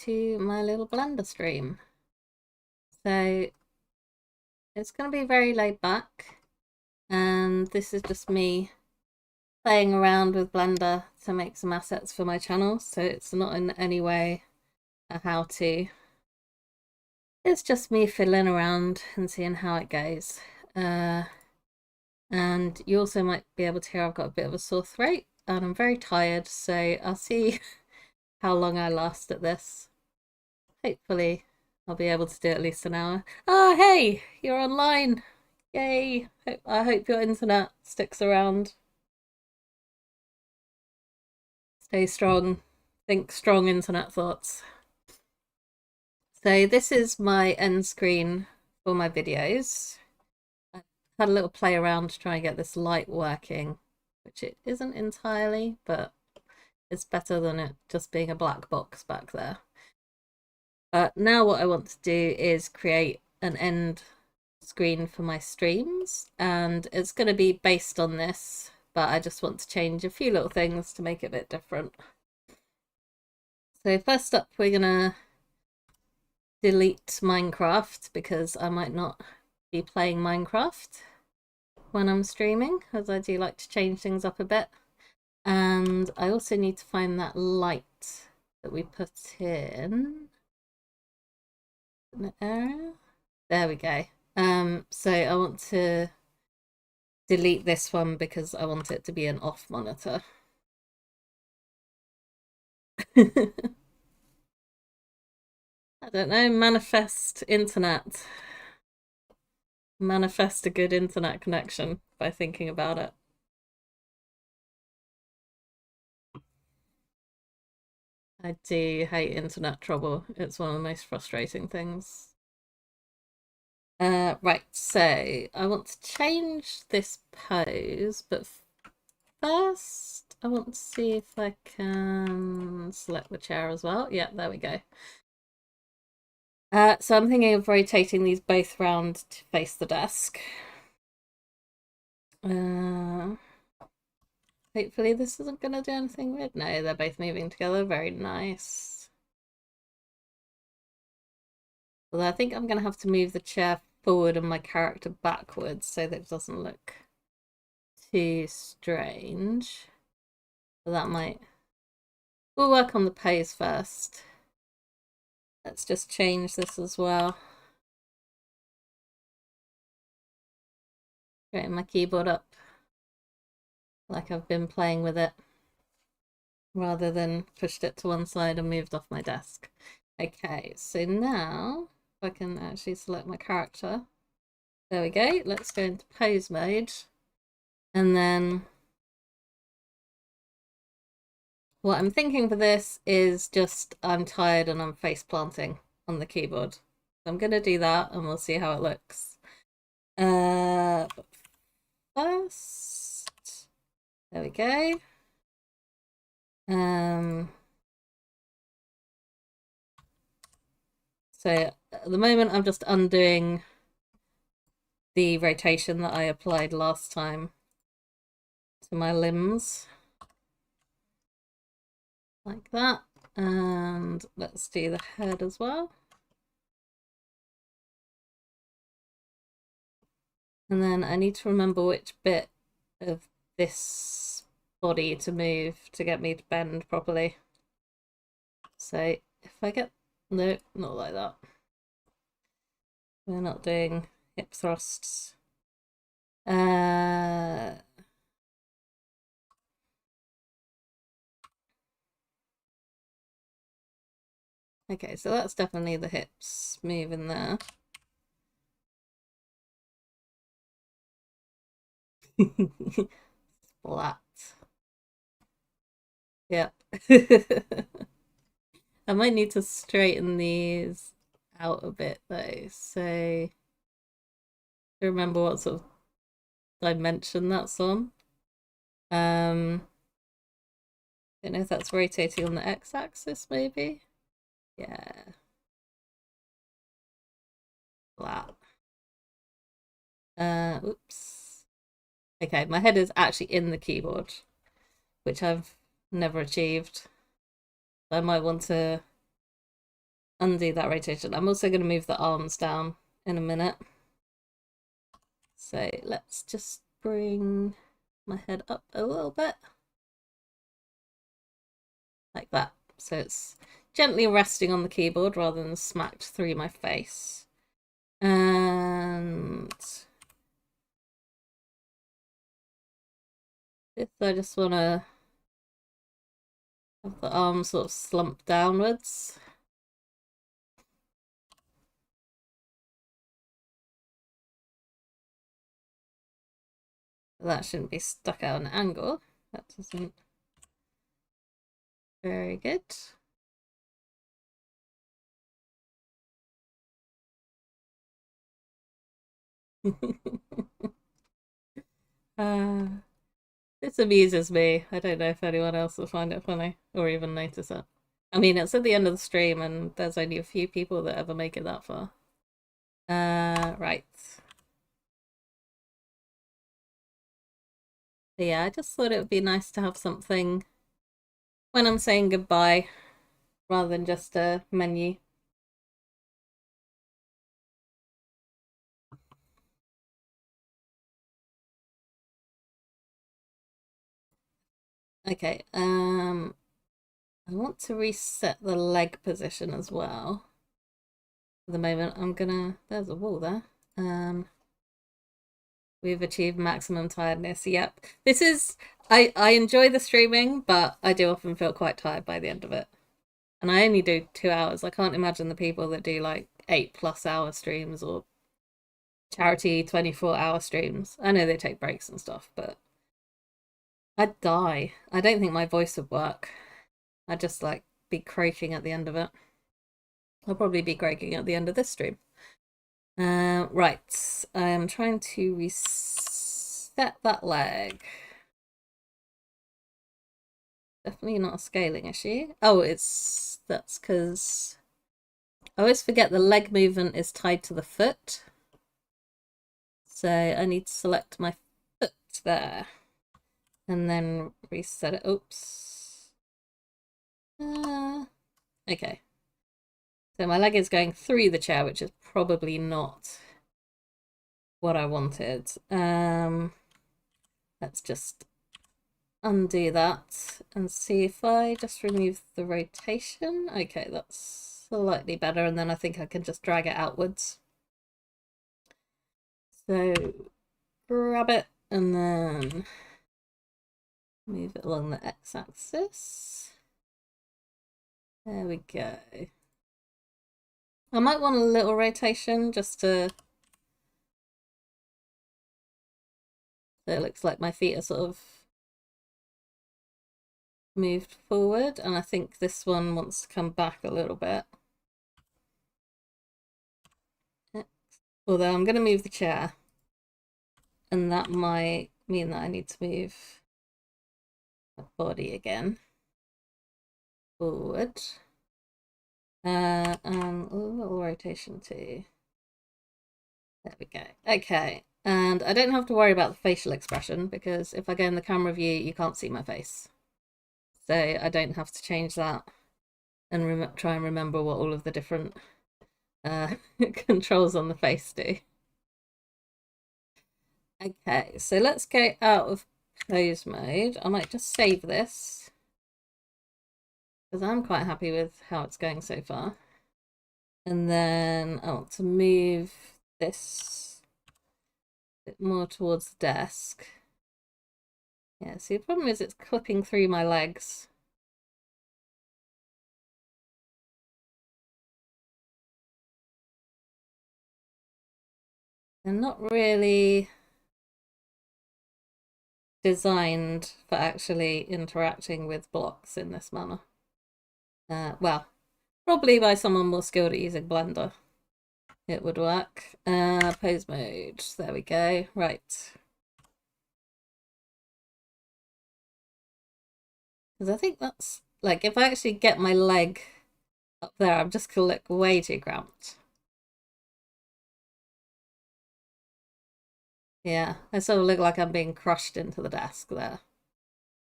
to my little Blender stream. So it's going to be very laid back, and this is just me playing around with Blender to make some assets for my channel, so it's not in any way a how-to. It's just me fiddling around and seeing how it goes. And you also might be able to hear I've got a bit of a sore throat and I'm very tired, so I'll see how long I last at this. Hopefully I'll be able to do at least an hour. Oh, hey, you're online. Yay. I hope your internet sticks around. Stay strong. Think strong internet thoughts. So this is my end screen for my videos. I had a little play around to try and get this light working, which it isn't entirely, but it's better than it just being a black box back there. Now what I want to do is create an end screen for my streams, and it's going to be based on this, but I just want to change a few little things to make it a bit different. So first up, we're going to delete Minecraft because I might not be playing Minecraft when I'm streaming, as I do like to change things up a bit. And I also need to find that light that we put in the area. There we go. So I want to delete this one because I want it to be an off monitor. I don't know, manifest internet. Manifest a good internet connection by thinking about it. I do hate internet trouble. It's one of the most frustrating things. Right, so I want to change this pose, but first I want to see if I can select the chair as well. Yeah, there we go. So I'm thinking of rotating these both round to face the desk. Hopefully this isn't going to do anything weird. No, they're both moving together. Very nice. Although I think I'm going to have to move the chair forward and my character backwards so that it doesn't look too strange. But that might... We'll work on the pose first. Let's just change this as well. Getting my keyboard up like I've been playing with it, rather than pushed it to one side and moved off my desk. Okay, so now if I can actually select my character. There we go. Let's go into pose mode. And then what I'm thinking for this is just I'm tired and I'm face planting on the keyboard. So I'm going to do that and we'll see how it looks. But first, there we go. So at the moment I'm just undoing the rotation that I applied last time to my limbs. Like that. And let's do the head as well. And then I need to remember which bit of this body to move to get me to bend properly. So if I get... No, not like that. We're not doing hip thrusts. Okay, so that's definitely the hips moving there. Splat. Yeah. I might need to straighten these out a bit though, so remember what sort of dimension that's on. Don't know if that's rotating on the x-axis maybe. Yeah. Flat. Oops. Okay, my head is actually in the keyboard, which I've never achieved. I might want to undo that rotation. I'm also going to move the arms down in a minute. So let's just bring my head up a little bit. Like that. So it's gently resting on the keyboard rather than smacked through my face. And if I just want to have the arm sort of slumped downwards. That shouldn't be stuck out an angle. That doesn't. Very good. This amuses me. I don't know if anyone else will find it funny or even notice it. I mean, it's at the end of the stream and there's only a few people that ever make it that far. Right. But yeah, I just thought it would be nice to have something when I'm saying goodbye rather than just a menu. Okay, I want to reset the leg position as well. For the moment, there's a wall there. We've achieved maximum tiredness. Yep. This is, I enjoy the streaming, but I do often feel quite tired by the end of it. And I only do 2 hours. I can't imagine the people that do like 8+ hour streams or charity 24-hour streams. I know they take breaks and stuff, but I'd die. I don't think my voice would work. I'd just like be croaking at the end of it. I'll probably be croaking at the end of this stream. Right, I'm trying to reset that leg. Definitely not a scaling issue. Oh, that's because I always forget the leg movement is tied to the foot. So I need to select my foot there and then reset it. Oops. Okay. So my leg is going through the chair, which is probably not what I wanted. Let's just undo that and see if I just remove the rotation. Okay, that's slightly better, and then I think I can just drag it outwards. So grab it and then move it along the x-axis. There we go. I might want a little rotation just to, so it looks like my feet are sort of moved forward, and I think this one wants to come back a little bit. Although I'm going to move the chair, and that might mean that I need to move my body again forward. And a little rotation too. There we go. Okay, and I don't have to worry about the facial expression because if I go in the camera view, you can't see my face. So I don't have to change that and try and remember what all of the different controls on the face do. Okay, so let's go out of pose mode. I might just save this because I'm quite happy with how it's going so far. And then I want to move this a bit more towards the desk. Yeah, see, the problem is it's clipping through my legs. They're not really designed for actually interacting with blocks in this manner. Well, probably by someone more skilled at using Blender it would work. Pose mode, there we go. Right. Because I think that's, like, if I actually get my leg up there, I'm just gonna look way too cramped. Yeah, I sort of look like I'm being crushed into the desk there.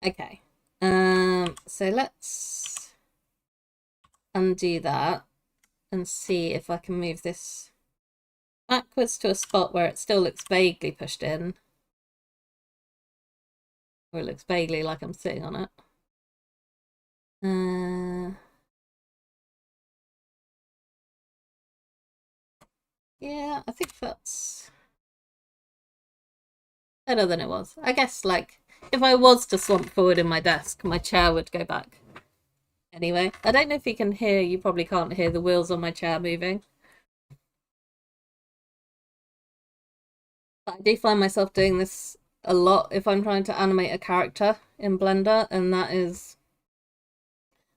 Okay. So let's undo that. and see if I can move this backwards to a spot where it still looks vaguely pushed in. Or it looks vaguely like I'm sitting on it. Yeah, I think that's better than it was. I guess, like, if I was to slump forward in my desk, my chair would go back. Anyway, I don't know if you can hear, you probably can't hear the wheels on my chair moving. But I do find myself doing this a lot if I'm trying to animate a character in Blender, and that is,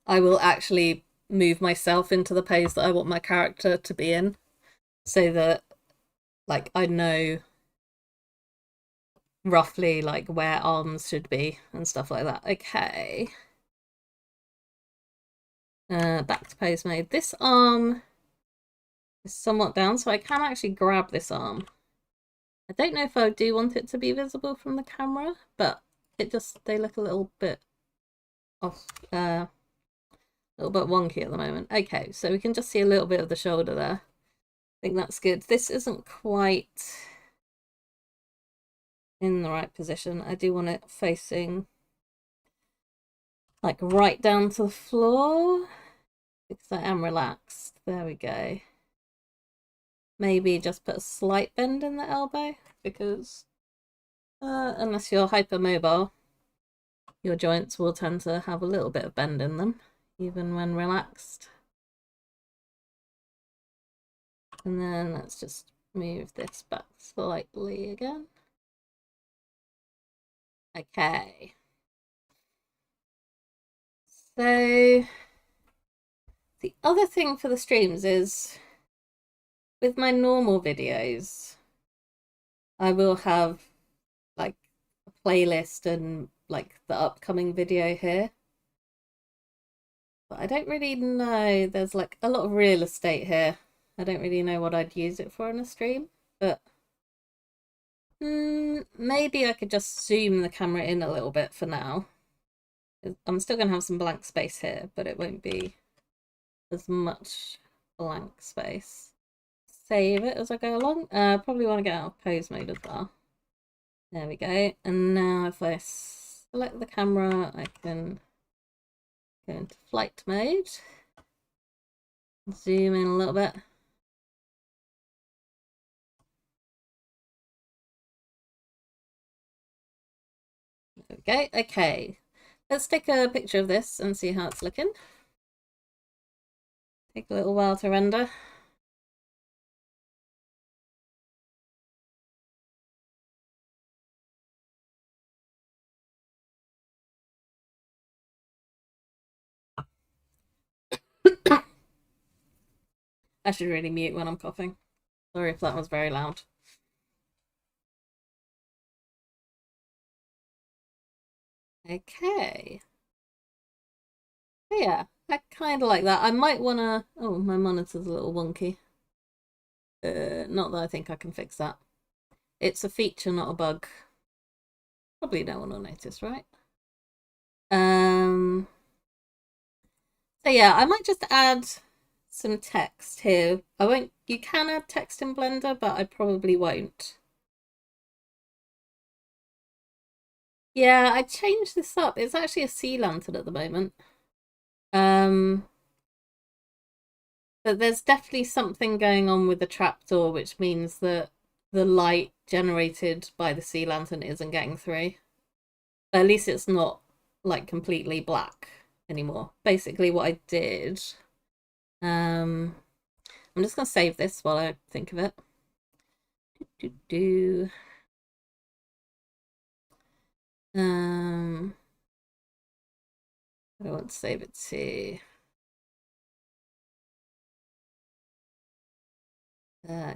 I will actually move myself into the pose that I want my character to be in, so that, like, I know roughly, like, where arms should be and stuff like that. Okay. Back to pose mode. This arm is somewhat down, so I can actually grab this arm. I don't know if I do want it to be visible from the camera, but they look a little bit off, a little bit wonky at the moment. Okay, so we can just see a little bit of the shoulder there. I think that's good. This isn't quite in the right position. I do want it facing like right down to the floor because I am relaxed. There we go. Maybe just put a slight bend in the elbow because unless you're hypermobile, your joints will tend to have a little bit of bend in them, even when relaxed. And then let's just move this back slightly again. Okay. So the other thing for the streams is with my normal videos, I will have like a playlist and like the upcoming video here. But I don't really know, there's like a lot of real estate here. I don't really know what I'd use it for in a stream, but maybe I could just zoom the camera in a little bit for now. I'm still going to have some blank space here, but it won't be as much blank space. Save it as I go along. Probably want to get out of pose mode as well. There we go. And now if I select the camera, I can go into flight mode. Zoom in a little bit. There we go. Okay. Let's take a picture of this and see how it's looking. Take a little while to render. I should really mute when I'm coughing. Sorry if that was very loud. Okay. Yeah, I kind of like that. I might want to... Oh, my monitor's a little wonky. Not that I think I can fix that. It's a feature, not a bug. Probably no one will notice, right? So yeah, I might just add some text here. I won't... You can add text in Blender, but I probably won't. Yeah, I changed this up. It's actually a sea lantern at the moment. But there's definitely something going on with the trapdoor, which means that the light generated by the sea lantern isn't getting through. But at least it's not like completely black anymore. Basically what I did, I'm just gonna save this while I think of it. I want to save it to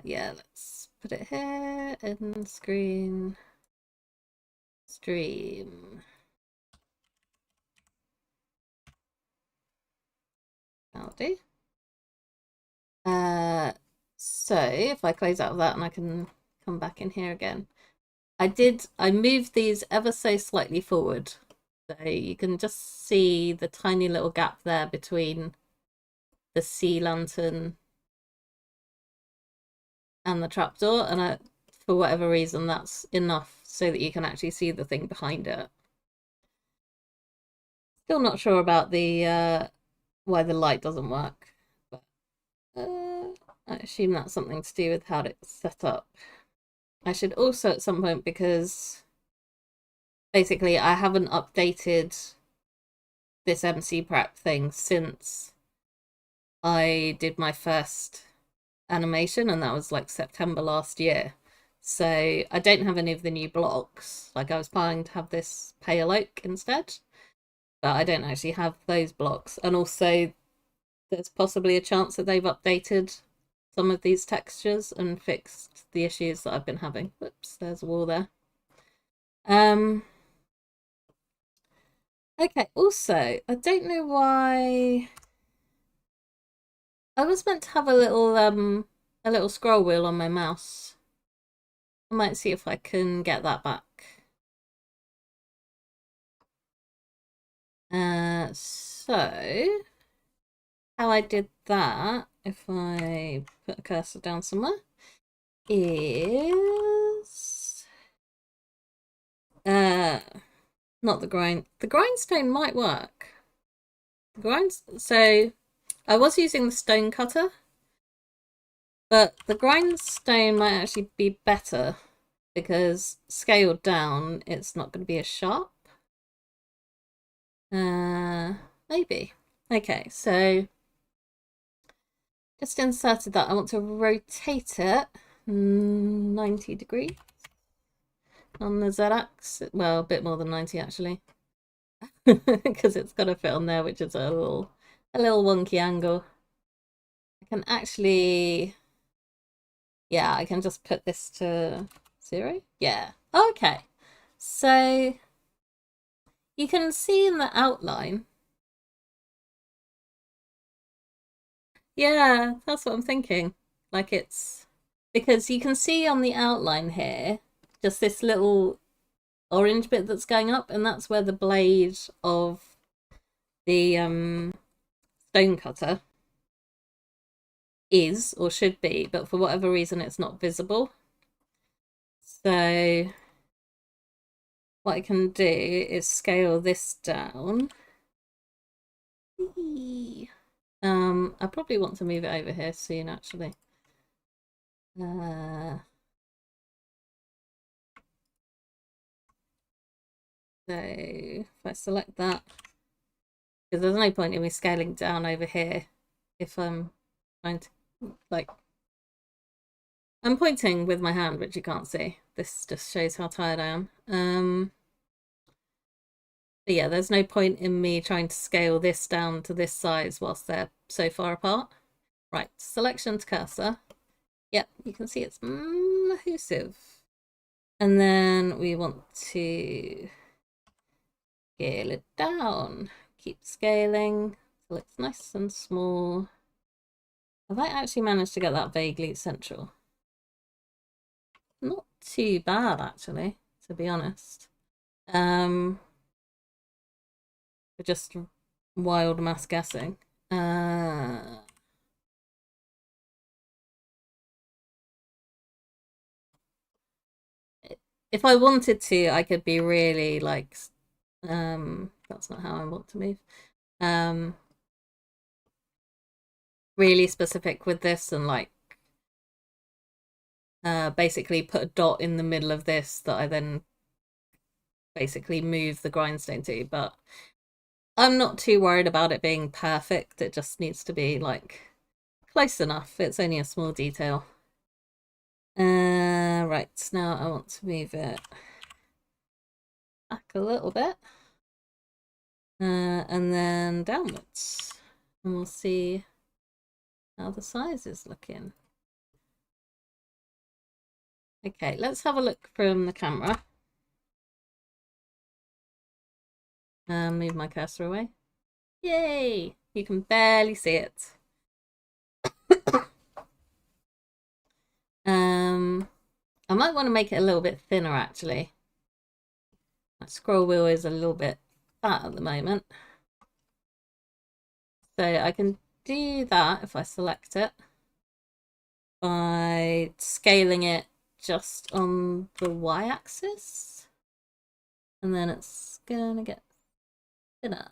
yeah, let's put it here, end screen, stream. That'll do. So if I close out of that and I can come back in here again. I moved these ever so slightly forward. So you can just see the tiny little gap there between the sea lantern and the trapdoor, and for whatever reason that's enough so that you can actually see the thing behind it. Still not sure about the why the light doesn't work, but I assume that's something to do with how it's set up. I should also at some point, because basically I haven't updated this MC prep thing since I did my first animation, and that was like September last year. So I don't have any of the new blocks. Like, I was planning to have this pale oak instead, but I don't actually have those blocks. And also there's possibly a chance that they've updated some of these textures and fixed the issues that I've been having. Whoops, there's a wall there. Okay, also, I don't know why I was meant to have a little scroll wheel on my mouse. I might see if I can get that back. So how I did that, if I put a cursor down somewhere, is not the grindstone might work. So I was using the stone cutter, but the grindstone might actually be better because scaled down it's not going to be as sharp. Maybe. Okay, so just inserted that. I want to rotate it 90 degrees on the Z-axis. Well, a bit more than 90 actually, because it's got to fit on there, which is a little wonky angle. I can actually, yeah, I can just put this to 0. Yeah. Okay. So you can see in the outline. Yeah, that's what I'm thinking. Like, it's because you can see on the outline here just this little orange bit that's going up, and that's where the blade of the stone cutter is or should be, but for whatever reason it's not visible. So what I can do is scale this down. I probably want to move it over here soon actually. So if I select that, because there's no point in me scaling down over here if I'm trying to, like, I'm pointing with my hand, which you can't see. This just shows how tired I am. But yeah, there's no point in me trying to scale this down to this size whilst they're so far apart. Right, selection to cursor. Yep, you can see it's massive. And then we want to scale it down. Keep scaling so it's nice and small. Have I actually managed to get that vaguely central? Not too bad actually, to be honest. Just wild mass guessing. If I wanted to, I could be really like, that's not how I want to move. Really specific with this and like, basically put a dot in the middle of this that I then basically move the grindstone to, but I'm not too worried about it being perfect. It just needs to be like close enough. It's only a small detail. Right, now I want to move it back a little bit. And then downwards. And we'll see how the size is looking. Okay, let's have a look from the camera. Move my cursor away. Yay! You can barely see it. I might want to make it a little bit thinner actually. My scroll wheel is a little bit fat at the moment. So I can do that if I select it. by scaling it just on the y-axis, and then it's gonna get thinner.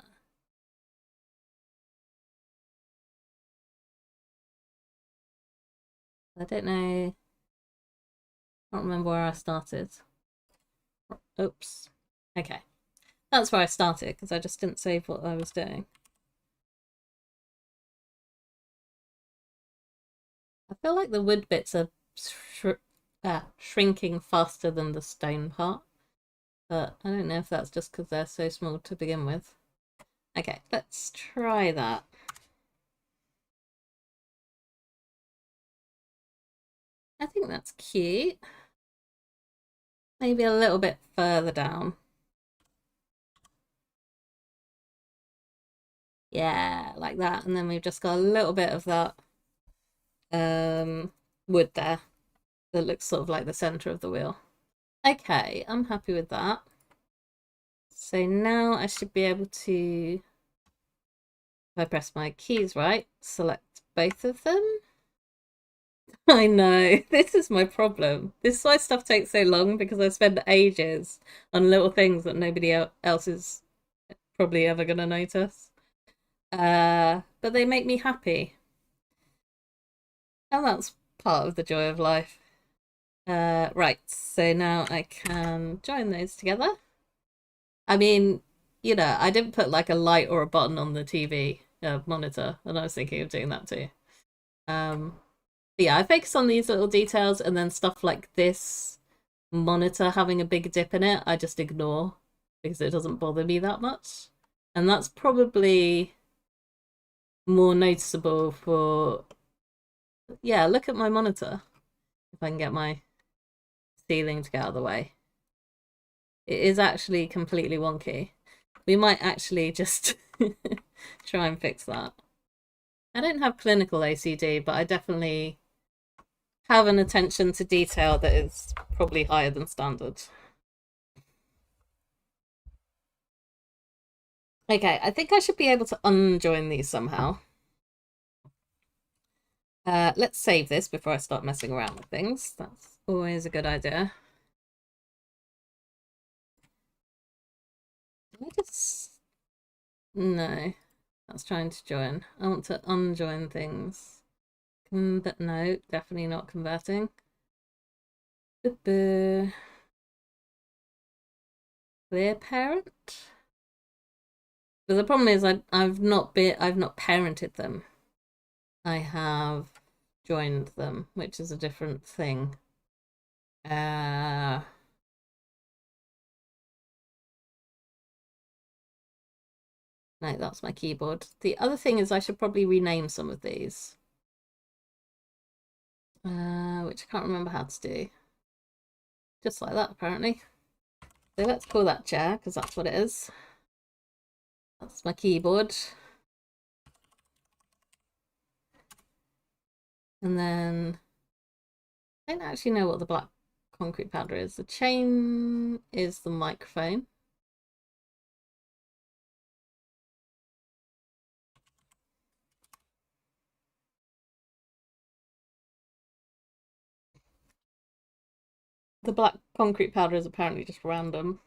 I don't know, I can't remember where I started. Oops. Okay, that's where I started because I just didn't save what I was doing. I feel like the wood bits are shrinking faster than the stone part, but I don't know if that's just because they're so small to begin with. Okay, let's try that. I think that's cute. Maybe a little bit further down. Yeah, like that. And then we've just got a little bit of that wood there that looks sort of like the center of the wheel. Okay, I'm happy with that. So now I should be able to, if I press my keys right, select both of them. I know, this is my problem. This is why stuff takes so long, because I spend ages on little things that nobody else is probably ever going to notice. But they make me happy. And that's part of the joy of life. Right, so now I can join those together. I mean, I didn't put like a light or a button on the TV monitor, and I was thinking of doing that too. But yeah, I focus on these little details, and then stuff like this monitor having a big dip in it, I just ignore because it doesn't bother me that much. And that's probably more noticeable for, yeah, look at my monitor. If I can get my ceiling to get out of the way. It is actually completely wonky. We might actually just try and fix that. I don't have clinical OCD, but I definitely have an attention to detail that is probably higher than standard. Okay, I think I should be able to unjoin these somehow. Let's save this before I start messing around with things. That's always a good idea. I just... No, that's trying to join. I want to unjoin things. But no, definitely not converting. Clear parent. But the problem is I've not parented them. I have joined them, which is a different thing. No, that's my keyboard. The other thing is I should probably rename some of these. Which I can't remember how to do. Just like that, apparently. So let's call that chair, because that's what it is. That's my keyboard. And then I don't actually know what the black concrete powder is. The chain is the microphone. The black concrete powder is apparently just random.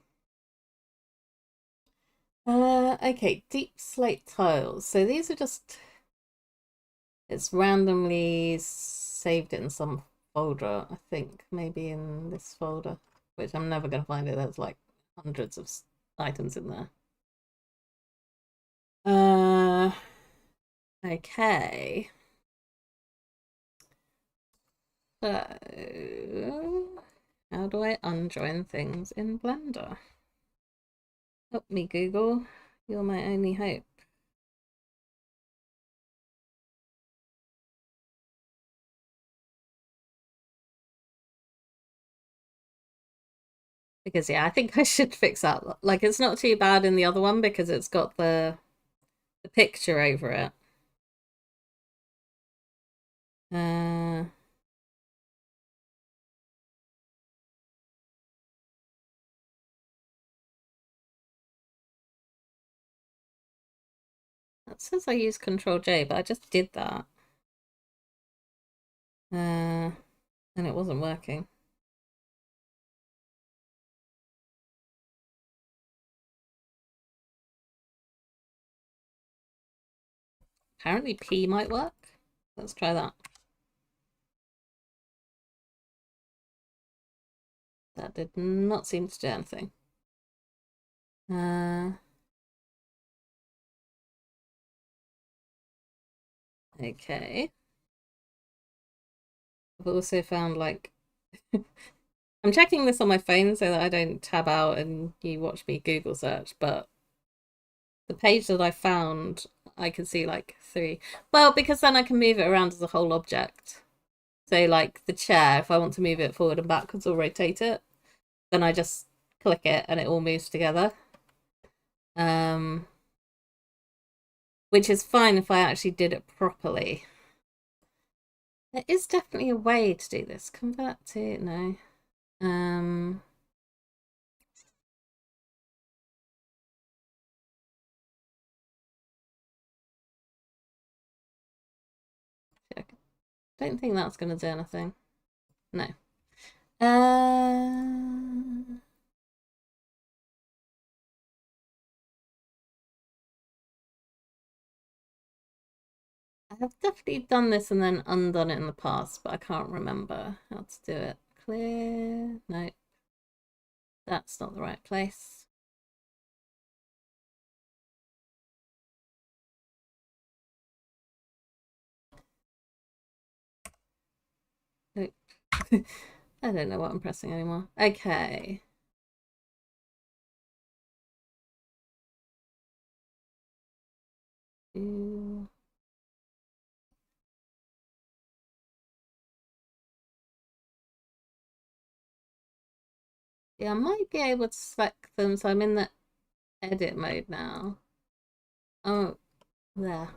Okay, deep slate tiles. So these are just, it's randomly saved it in some folder, I think, maybe in this folder, which I'm never going to find it. There's like hundreds of items in there. Okay. So, how do I unjoin things in Blender? Help me, Google. You're my only hope. Because yeah, I think I should fix that. Like, it's not too bad in the other one because it's got the picture over it. Uh, that says I use Control J, but I just did that. and it wasn't working. Apparently P might work. Let's try that. That did not seem to do anything. Okay. I've also found like I'm checking this on my phone so that I don't tab out and you watch me Google search, but the page that I found, I can see like 3. Well, because then I can move it around as a whole object. So like the chair, if I want to move it forward and backwards or rotate it, then I just click it and it all moves together. Which is fine if I actually did it properly. There is definitely a way to do this. Convert to, no. I don't think that's going to do anything. No. I have definitely done this and then undone it in the past, but I can't remember how to do it. Clear. No. That's not the right place. Nope. I don't know what I'm pressing anymore. Okay. Yeah, I might be able to select them, so I'm in the edit mode now. Oh, there.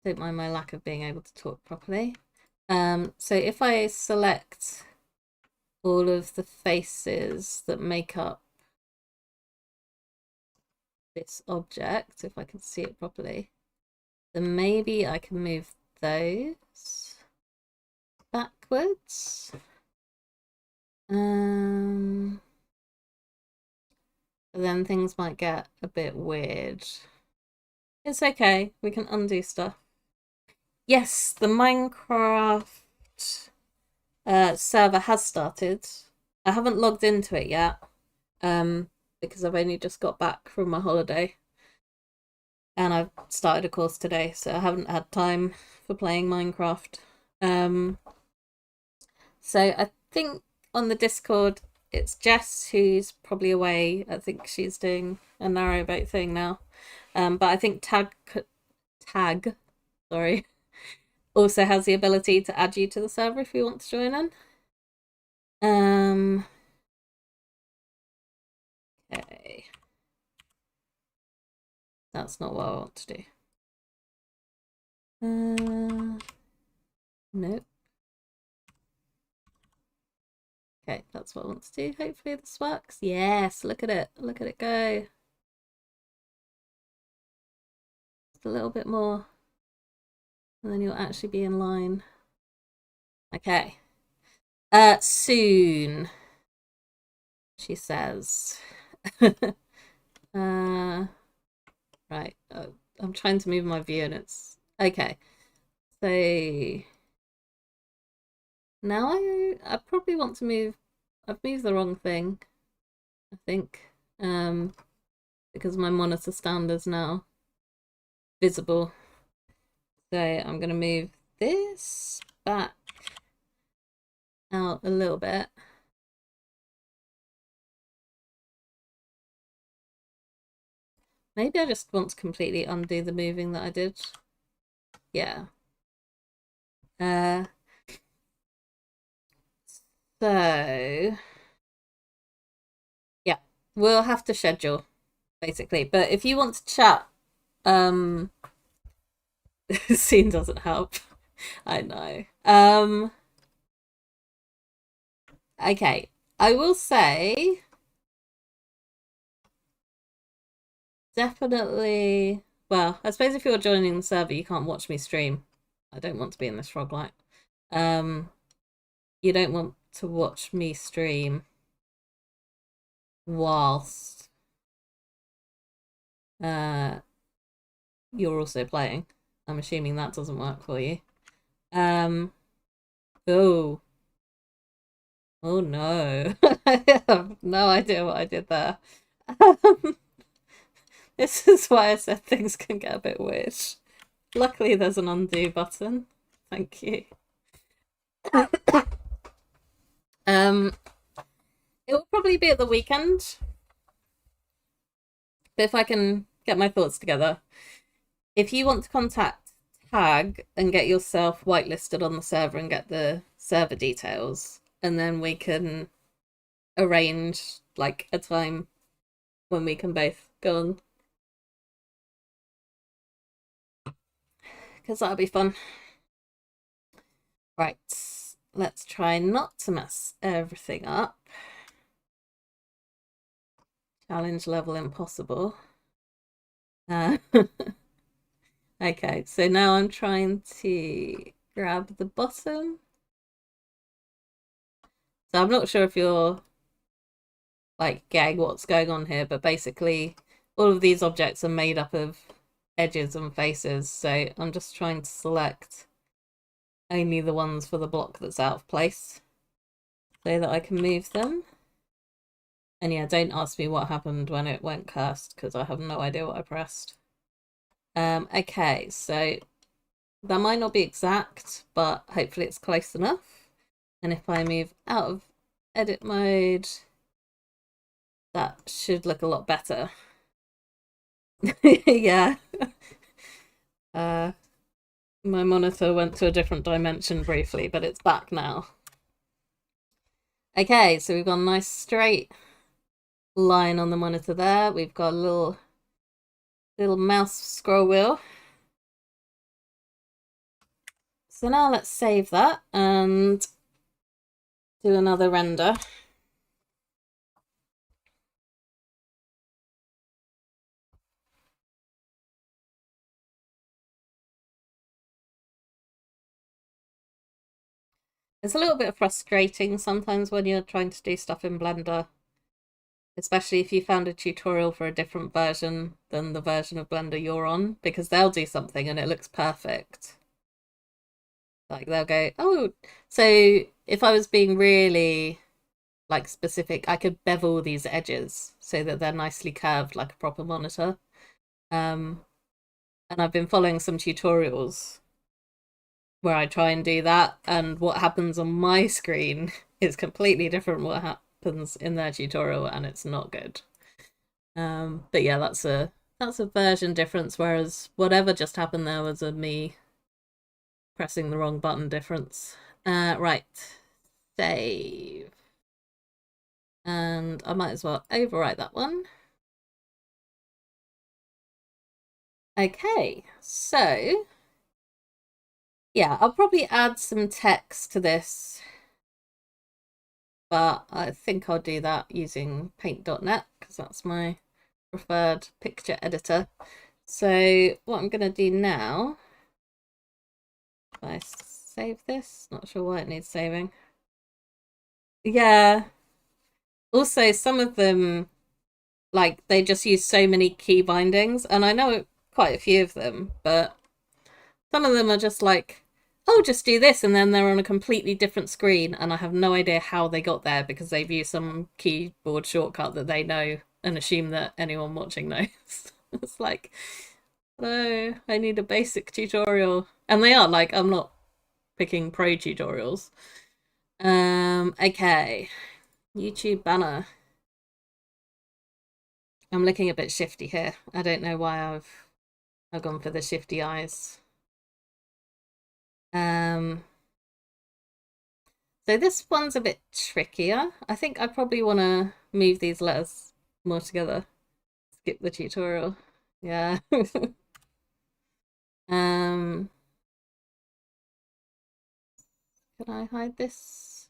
Don't mind my lack of being able to talk properly. So if I select all of the faces that make up this object, if I can see it properly, then maybe I can move those backwards. And then things might get a bit weird. It's okay, we can undo stuff. Yes, the Minecraft server has started. I haven't logged into it yet, because I've only just got back from my holiday. And I've started a course today, so I haven't had time for playing Minecraft. So I think on the Discord, it's Jess who's probably away. I think she's doing a narrowboat thing now. But I think Tag, sorry, also has the ability to add you to the server if you want to join in. Okay. That's not what I want to do. Nope. Okay, that's what I want to do. Hopefully this works. Yes, look at it. Look at it go. Just a little bit more. And then you'll actually be in line. Okay. Soon, she says. Right. I'm trying to move my view and it's okay. So now I probably want to move. I've moved the wrong thing, I think, because my monitor stand is now visible. So I'm gonna move this back out a little bit. Maybe I just want to completely undo the moving that I did. Yeah. So yeah, we'll have to schedule basically. But if you want to chat, scene doesn't help. I know. Okay. I will say definitely, well, I suppose if you're joining the server, you can't watch me stream. I don't want to be in this frog light. You don't want to watch me stream whilst you're also playing. I'm assuming that doesn't work for you. Oh. Oh no. I have no idea what I did there. This is why I said things can get a bit weird. Luckily there's an undo button. Thank you. It will probably be at the weekend. But if I can get my thoughts together. If you want to contact Tag and get yourself whitelisted on the server and get the server details, and then we can arrange like a time when we can both go on. Because that'll be fun. Right, let's try not to mess everything up. Challenge level impossible. Okay, so now I'm trying to grab the bottom. So I'm not sure if you're like getting what's going on here, but basically all of these objects are made up of edges and faces. So I'm just trying to select only the ones for the block that's out of place so that I can move them. And yeah, don't ask me what happened when it went cursed because I have no idea what I pressed. Okay, so that might not be exact, but hopefully it's close enough. And if I move out of edit mode, that should look a lot better. Yeah. My monitor went to a different dimension briefly, but it's back now. Okay, so we've got a nice straight line on the monitor there. We've got a little mouse scroll wheel. So now let's save that and do another render. It's a little bit frustrating sometimes when you're trying to do stuff in Blender, especially if you found a tutorial for a different version than the version of Blender you're on, because they'll do something and it looks perfect. Like they'll go, oh, so if I was being really like specific, I could bevel these edges so that they're nicely curved like a proper monitor. And I've been following some tutorials where I try and do that, and what happens on my screen is completely different what happens in their tutorial, and it's not good. But yeah, that's a version difference, whereas whatever just happened there was a me pressing the wrong button difference. Right, save. And I might as well overwrite that one. Okay, so yeah, I'll probably add some text to this, but I think I'll do that using paint.net because that's my preferred picture editor. So what I'm going to do now, if I save this, not sure why it needs saving. Yeah. Also, some of them, like, they just use so many key bindings, and I know quite a few of them, but some of them are just like, oh, just do this, and then they're on a completely different screen, and I have no idea how they got there because they've used some keyboard shortcut that they know and assume that anyone watching knows. It's like, no, I need a basic tutorial. And they are, like, I'm not picking pro tutorials. Okay. YouTube banner. I'm looking a bit shifty here. I don't know why I've gone for the shifty eyes. So this one's a bit trickier. I think I probably want to move these letters more together. Skip the tutorial. Yeah. Can I hide this?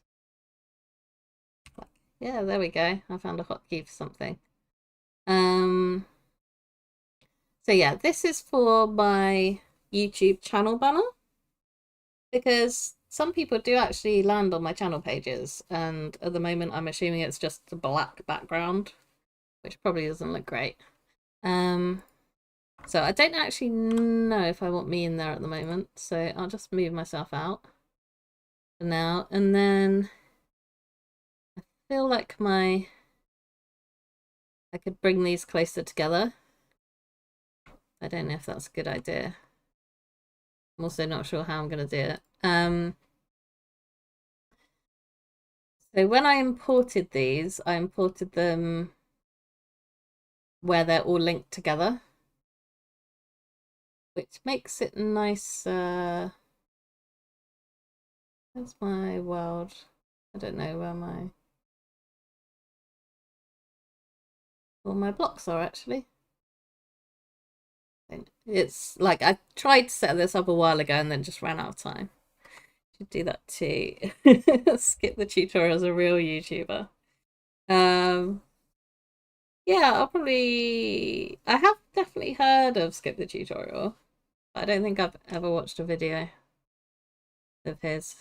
Yeah, there we go. I found a hotkey for something. So yeah, this is for my YouTube channel banner because some people do actually land on my channel pages, and at the moment I'm assuming it's just a black background, which probably doesn't look great. So I don't actually know if I want me in there at the moment, so I'll just move myself out for now. And then I feel like I could bring these closer together. I don't know if that's a good idea. I'm also not sure how I'm going to do it. So when I imported these, I imported them where they're all linked together, which makes it nice. Where's my world? I don't know where my blocks are actually. It's like I tried to set this up a while ago and then just ran out of time. Should do that too. Skip the tutorial as a real YouTuber. Yeah, I have definitely heard of Skip the Tutorial. But I don't think I've ever watched a video of his.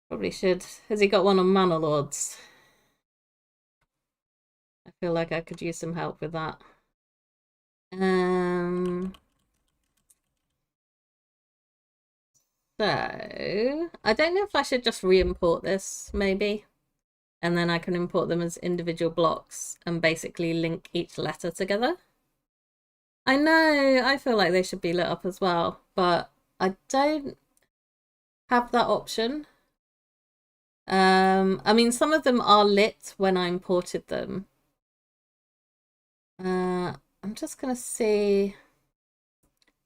Probably should. Has he got one on Manor Lords? I feel like I could use some help with that. So I don't know if I should just re-import this, maybe. And then I can import them as individual blocks and basically link each letter together. I know, I feel like they should be lit up as well, but I don't have that option. I mean, some of them are lit when I imported them. I'm just gonna see,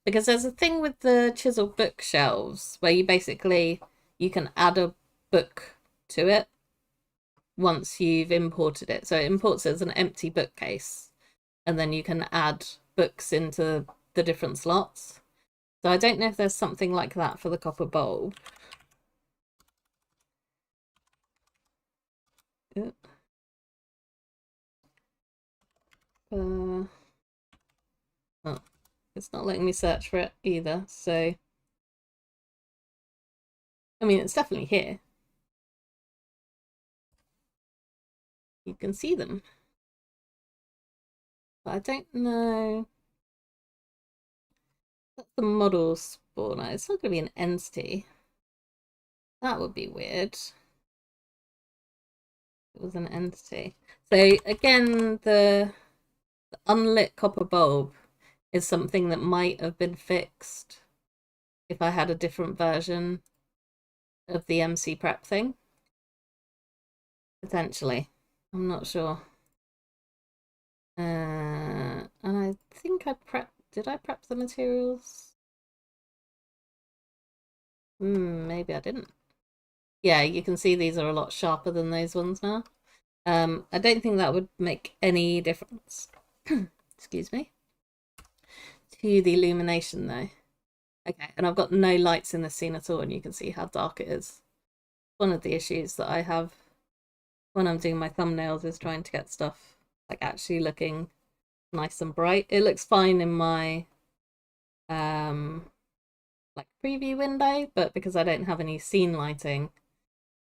because there's a thing with the chisel bookshelves where you can add a book to it once you've imported it. So it imports it as an empty bookcase, and then you can add books into the different slots. So I don't know if there's something like that for the copper bulb. Oh, it's not letting me search for it either, so I mean, it's definitely here. You can see them. But I don't know. That's the model spawner. It's not going to be an entity. That would be weird. It was an entity. So again, the unlit copper bulb is something that might have been fixed if I had a different version of the MC prep thing. Potentially. I'm not sure. And I think did I prep the materials? Maybe I didn't. Yeah, you can see these are a lot sharper than those ones now. I don't think that would make any difference. Excuse me. To the illumination though. Okay, and I've got no lights in the scene at all, and you can see how dark it is. One of the issues that I have when I'm doing my thumbnails is trying to get stuff like actually looking nice and bright. It looks fine in my like preview window, but because I don't have any scene lighting,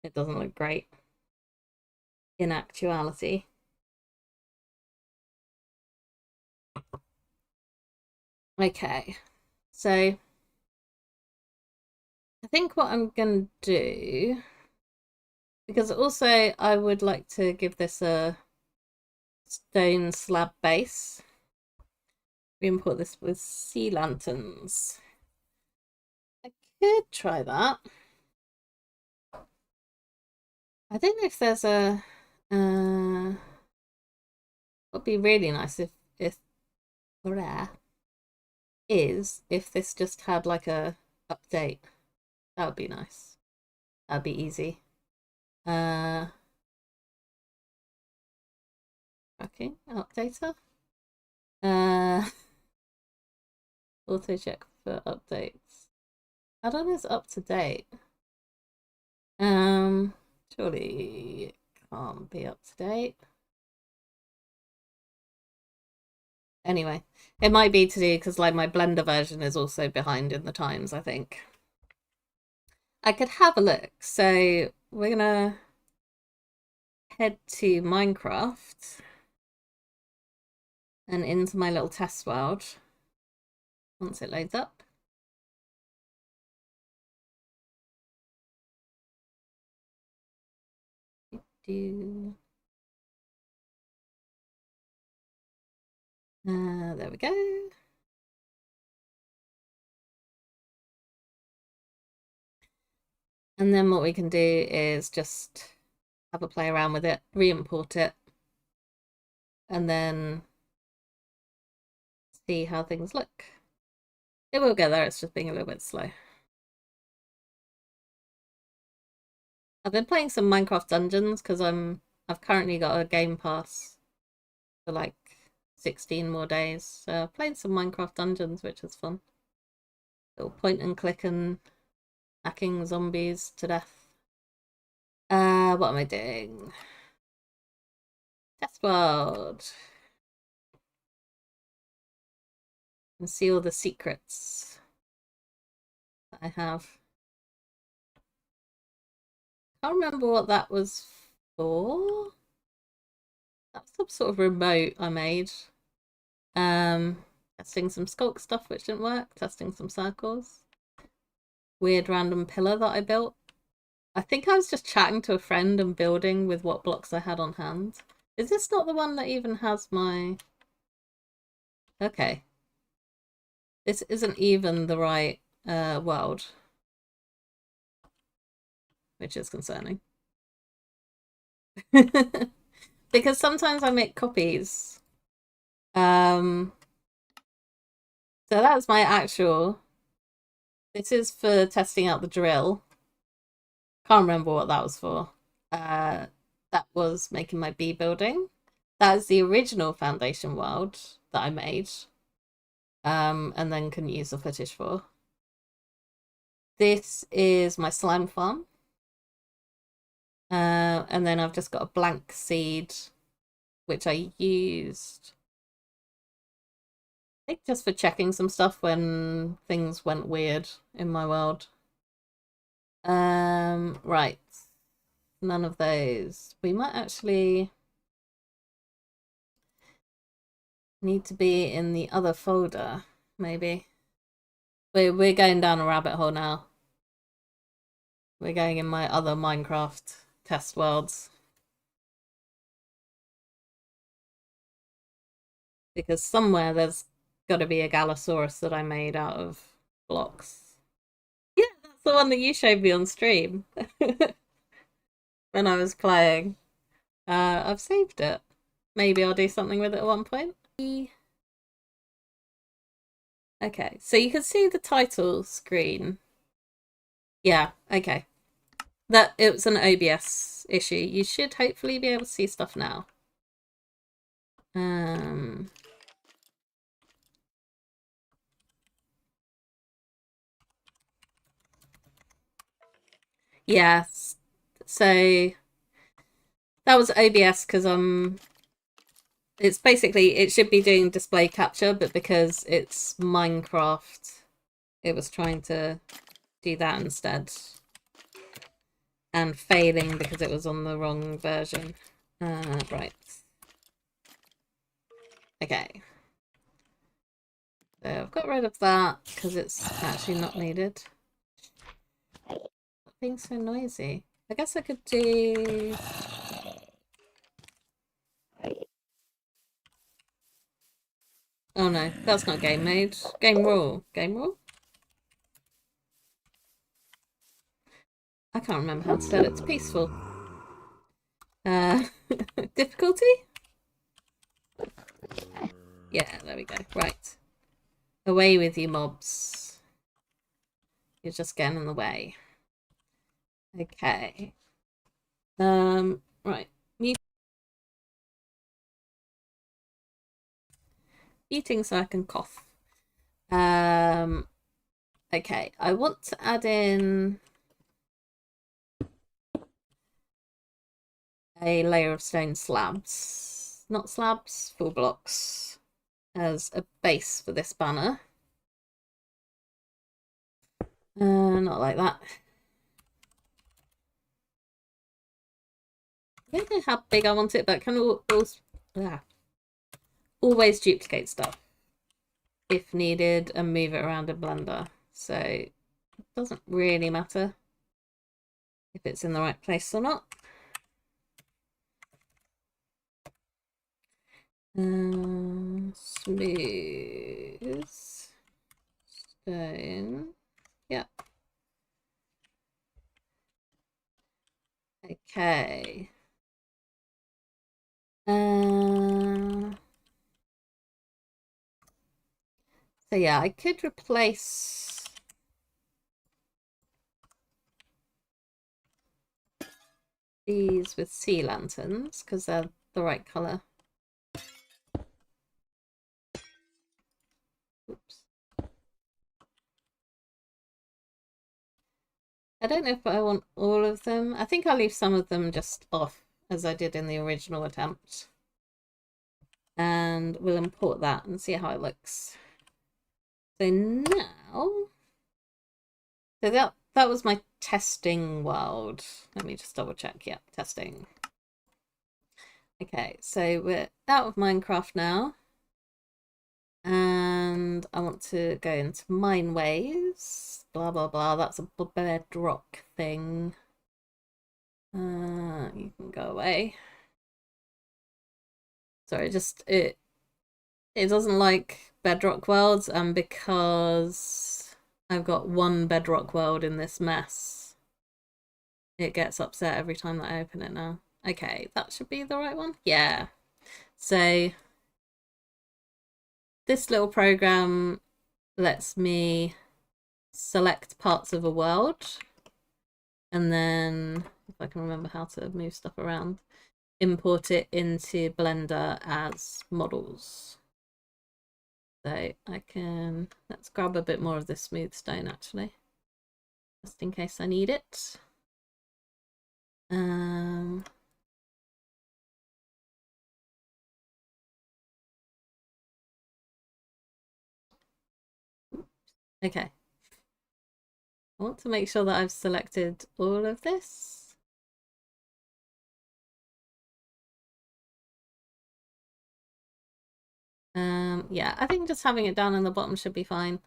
it doesn't look great in actuality. Okay, so I think what I'm gonna do, because also I would like to give this a stone slab base. We import this with sea lanterns. I could try that. I don't know if there's a would be really nice if rare is if this just had like a update. That would be nice. That'd be easy. Okay, updater. Auto check for updates. I don't know if it's up to date. Surely it can't be up to date. Anyway, it might be to do because like my Blender version is also behind in the times, I think. I could have a look. So we're gonna head to Minecraft and into my little test world once it loads up. There we go. And then what we can do is just have a play around with it, re-import it, and then see how things look. It will get there, it's just being a little bit slow. I've been playing some Minecraft Dungeons because I've currently got a Game Pass for like 16 more days. So I've played some Minecraft Dungeons, which is fun. Little point and click and hacking zombies to death. What am I doing? Test world. And see all the secrets that I have. I can't remember what that was for. That was some sort of remote I made. Testing some sculk stuff which didn't work, testing some circles. Weird random pillar that I built. I think I was just chatting to a friend and building with what blocks I had on hand. Is this not the one that even has my... Okay. This isn't even the right world. Which is concerning. Because sometimes I make copies. So that's my actual... This is for testing out the drill. Can't remember what that was for. That was making my bee building. That is the original foundation world that I made. And then can use the footage for. This is my slime farm. And then I've just got a blank seed, which I used, I think, just for checking some stuff when things went weird in my world. Right. None of those. We might actually need to be in the other folder, maybe. We're going down a rabbit hole now. We're going in my other Minecraft test worlds. Because somewhere there's got to be a Galasaurus that I made out of blocks. Yeah, that's the one that you showed me on stream when I was playing. I've saved it. Maybe I'll do something with it at one point. Okay, so you can see the title screen. Yeah, okay. That it was an OBS issue. You should hopefully be able to see stuff now. Yes. So that was OBS because it's basically, it should be doing display capture, but because it's Minecraft, it was trying to do that instead. And failing because it was on the wrong version. Right. Okay. So I've got rid of that because it's actually not needed. Being so noisy. I guess I could do... Oh no, that's not game mode. Game rule. Game rule? I can't remember how to set it to peaceful. Difficulty? Yeah, there we go. Right. Away with you, mobs. You're just getting in the way. Okay. Right. Eating so I can cough. Okay. I want to add in a layer of stone slabs. Not slabs, full blocks. As a base for this banner. Not like that. I don't know how big I want it, but I can always duplicate stuff if needed and move it around in Blender. So it doesn't really matter if it's in the right place or not. Smooth stone. Yep. Okay. So yeah, I could replace these with sea lanterns because they're the right color. Oops. I don't know if I want all of them. I think I'll leave some of them just off as I did in the original attempt. And we'll import that and see how it looks. So now, so that was my testing world. Let me just double check. Yeah, testing. Okay, so we're out of Minecraft now. And I want to go into Mineways. Blah, blah, blah. That's a bedrock thing. You can go away. Sorry, it doesn't like bedrock worlds, and because I've got one bedrock world in this mess, it gets upset every time that I open it now. Okay, that should be the right one. Yeah. So this little program lets me select parts of a world, and then if I can remember how to move stuff around, import it into Blender as models. So I can, let's grab a bit more of this smooth stone actually, just in case I need it. Okay. I want to make sure that I've selected all of this. Yeah, I think just having it down in the bottom should be fine.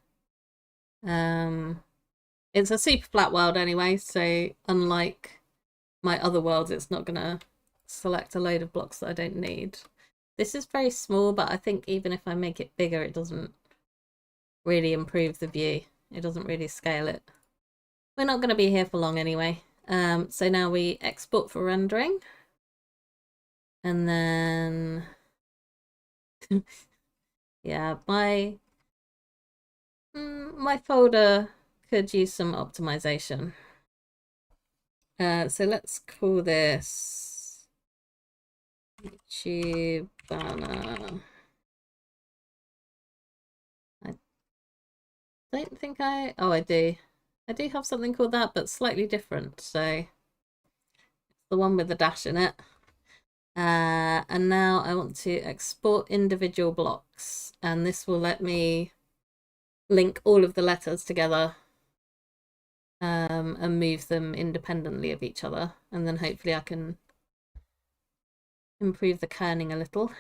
It's a super flat world anyway, so unlike my other worlds, it's not gonna select a load of blocks that I don't need. This is very small, but I think even if I make it bigger, it doesn't really improve the view. It doesn't really scale it. We're not going to be here for long anyway. So now we export for rendering. And then yeah, my folder could use some optimization. So let's call this YouTube banner. I don't think oh, I do. I do have something called that, but slightly different. So it's the one with the dash in it. And now I want to export individual blocks, and this will let me link all of the letters together and move them independently of each other, and then hopefully I can improve the kerning a little.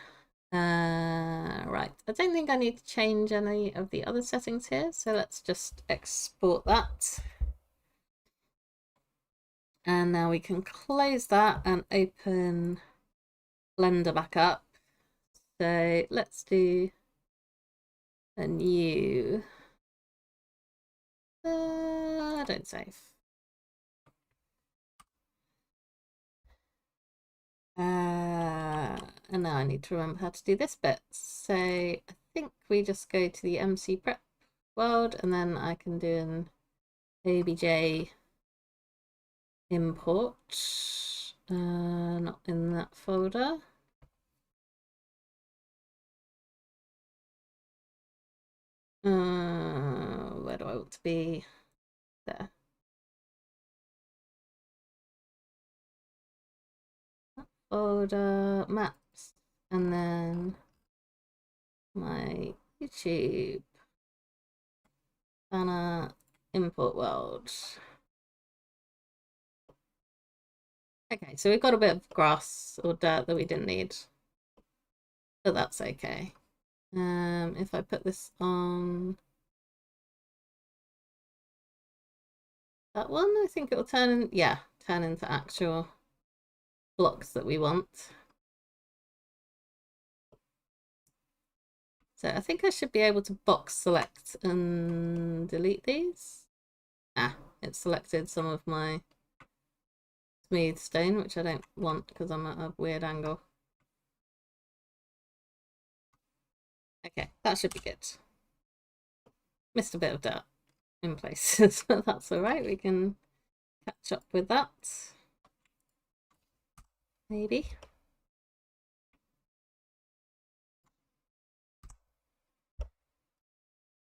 Right, I don't think I need to change any of the other settings here, so let's just export that. And now we can close that and open Blender back up. So let's do a new, don't save. And now I need to remember how to do this bit. So I think we just go to the MC prep world, and then I can do an OBJ import. Not in that folder. Where do I want to be? There. Folder, maps, and then my YouTube banner import world. Okay, so we've got a bit of grass or dirt that we didn't need, but that's okay. If I put this on that one, I think it will turn into actual blocks that we want. So I think I should be able to box select and delete these. It selected some of my smooth stone, which I don't want because I'm at a weird angle. Okay, that should be good. Missed a bit of dirt in places, but that's all right. We can catch up with that. Maybe.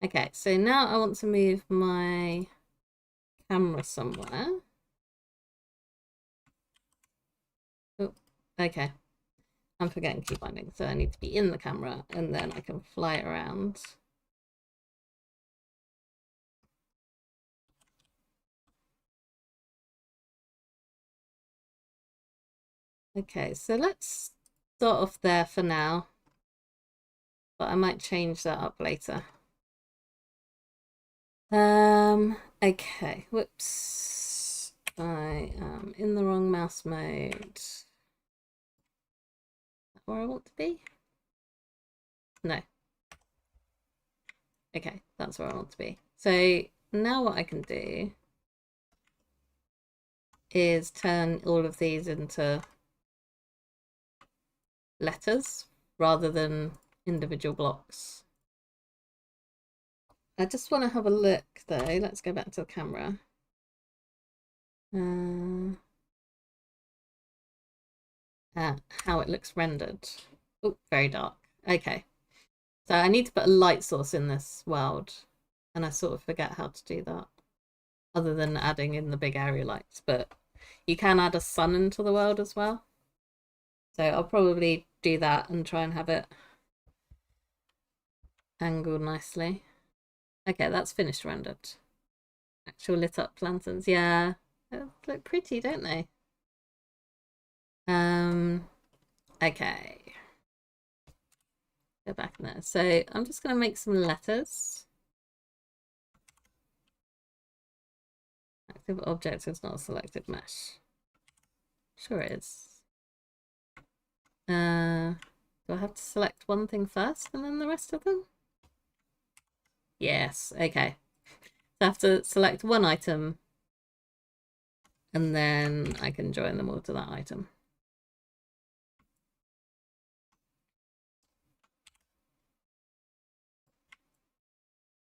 Okay, so now I want to move my camera somewhere. Oh, okay. I'm forgetting key binding, so I need to be in the camera and then I can fly it around. Okay, so let's start off there for now, but I might change that up later. Okay, whoops. I am in the wrong mouse mode. Is that where I want to be? No. Okay, that's where I want to be. So now what I can do is turn all of these into letters rather than individual blocks. I just want to have a look though. Let's go back to the camera. How it looks rendered. Oh, very dark. Okay. So I need to put a light source in this world, and I sort of forget how to do that, other than adding in the big area lights. But you can add a sun into the world as well. So I'll probably do that and try and have it angled nicely. Okay, that's finished rendered. Actual lit up lanterns. Yeah, they look pretty, don't they? Okay. Go back in there. So I'm just going to make some letters. Active object is not a selected mesh. Sure it is. Do I have to select one thing first and then the rest of them? Yes, okay. So I have to select one item and then I can join them all to that item.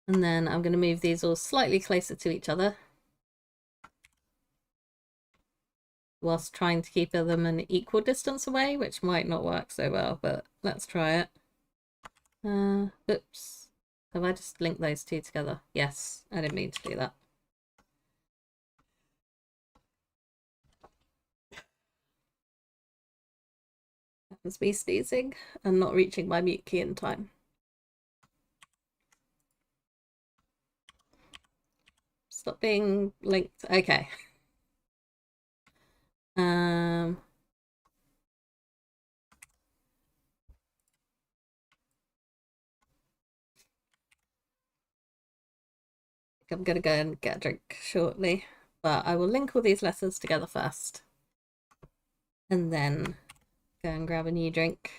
And then I'm going to move these all slightly closer to each other whilst trying to keep them an equal distance away, which might not work so well, but let's try it. Oops. Have I just linked those two together? Yes, I didn't mean to do that. That was me sneezing and not reaching my mute key in time. Stop being linked. Okay. I'm gonna go and get a drink shortly, but I will link all these letters together first and then go and grab a new drink.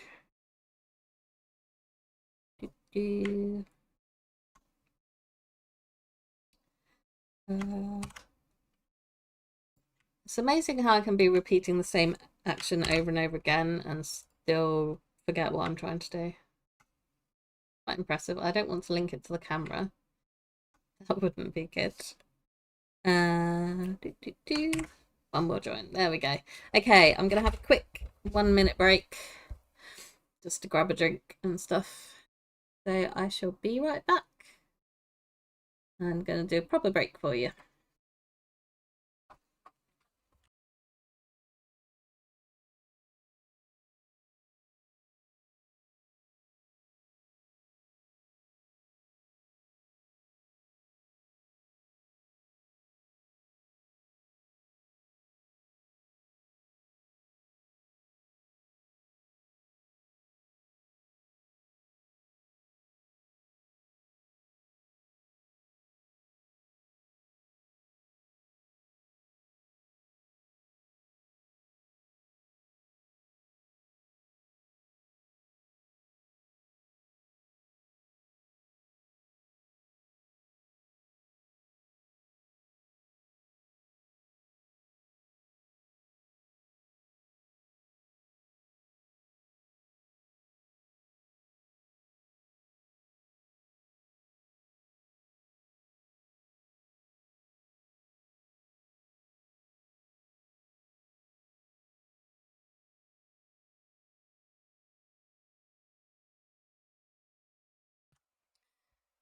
It's amazing how I can be repeating the same action over and over again and still forget what I'm trying to do. Quite impressive. I don't want to link it to the camera. That wouldn't be good. One more join. There we go. Okay, I'm gonna have a quick 1 minute break just to grab a drink and stuff. So I shall be right back. I'm gonna do a proper break for you.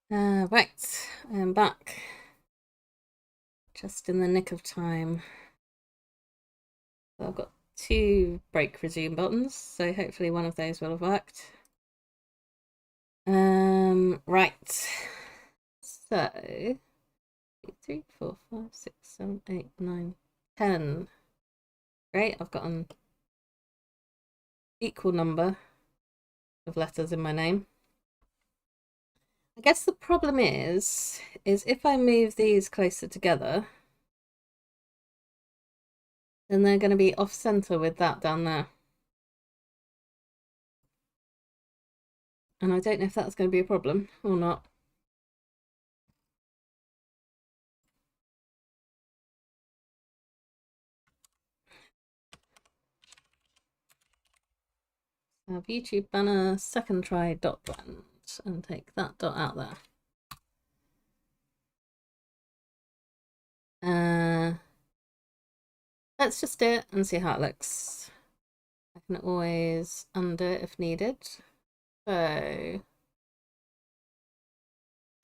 Right, I'm back. Just in the nick of time. So I've got 2 break resume buttons, so hopefully one of those will have worked. Right. So 3, 4, 5, 6, 7, 8, 9, 10. Great, I've got an equal number of letters in my name. I guess the problem is if I move these closer together, then they're going to be off center with that down there. And I don't know if that's going to be a problem or not. Have YouTube banner, second try dot blend, and take that dot out there. Let's just do it and see how it looks. I can always undo it if needed. So,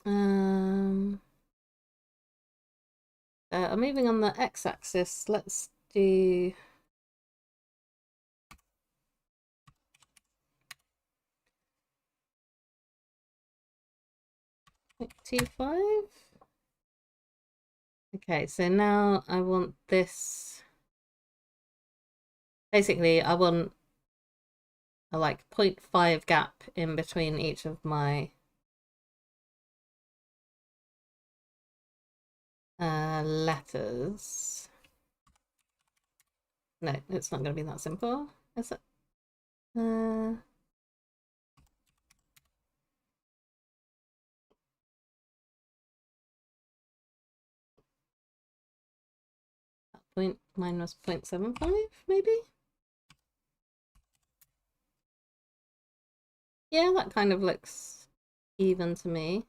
I'm moving on the x-axis. Let's do 0.25. Okay, so now I want this. Basically, I want a like 0.5 gap in between each of my letters. No, it's not going to be that simple, is it? 0.75, maybe? Yeah, that kind of looks even to me.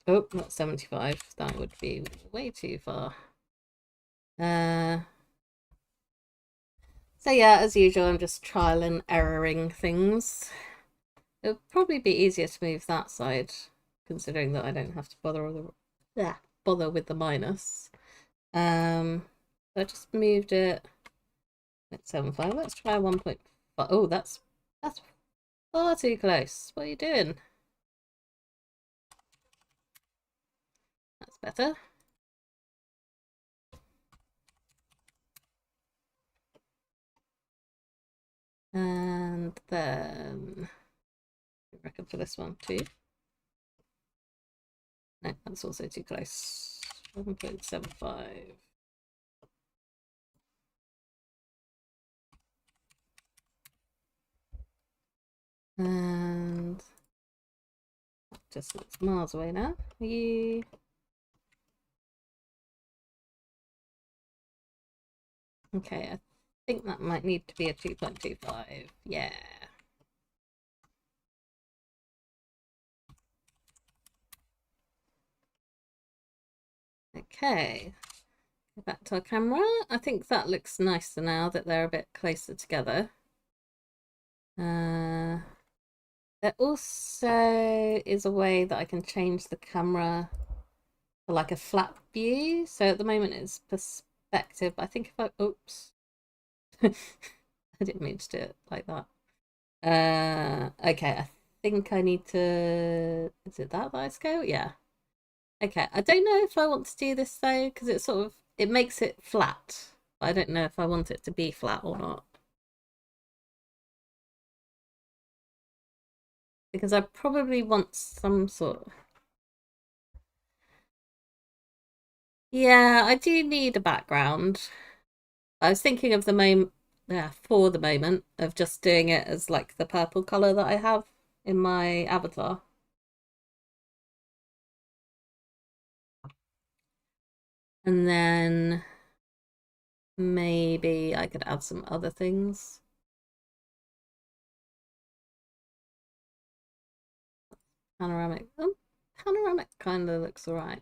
Oh, not 75. That would be way too far. So yeah, as usual, I'm just trial and erroring things. It would probably be easier to move that side, considering that I don't have to bother with the minus. So I just moved it at 0.75. Let's try 1.5. Oh, that's far too close. What are you doing? That's better. And then I reckon for this one too. No, that's also too close. 1.75. And just it's miles away now. You okay, I think that might need to be a 2.25. Yeah. Okay. Go back to our camera. I think that looks nicer now that they're a bit closer together. There also is a way that I can change the camera to like a flat view. So at the moment it's perspective. I think if I oops. I didn't mean to do it like that. Okay, I think I need to is it that I scale? Yeah. Okay, I don't know if I want to do this though, because it sort of it makes it flat. But I don't know if I want it to be flat or not. Because I probably want some sort of yeah, I do need a background. I was thinking of the moment, yeah, for the moment of just doing it as like the purple color that I have in my avatar. And then maybe I could add some other things. Panoramic. Panoramic kind of looks alright.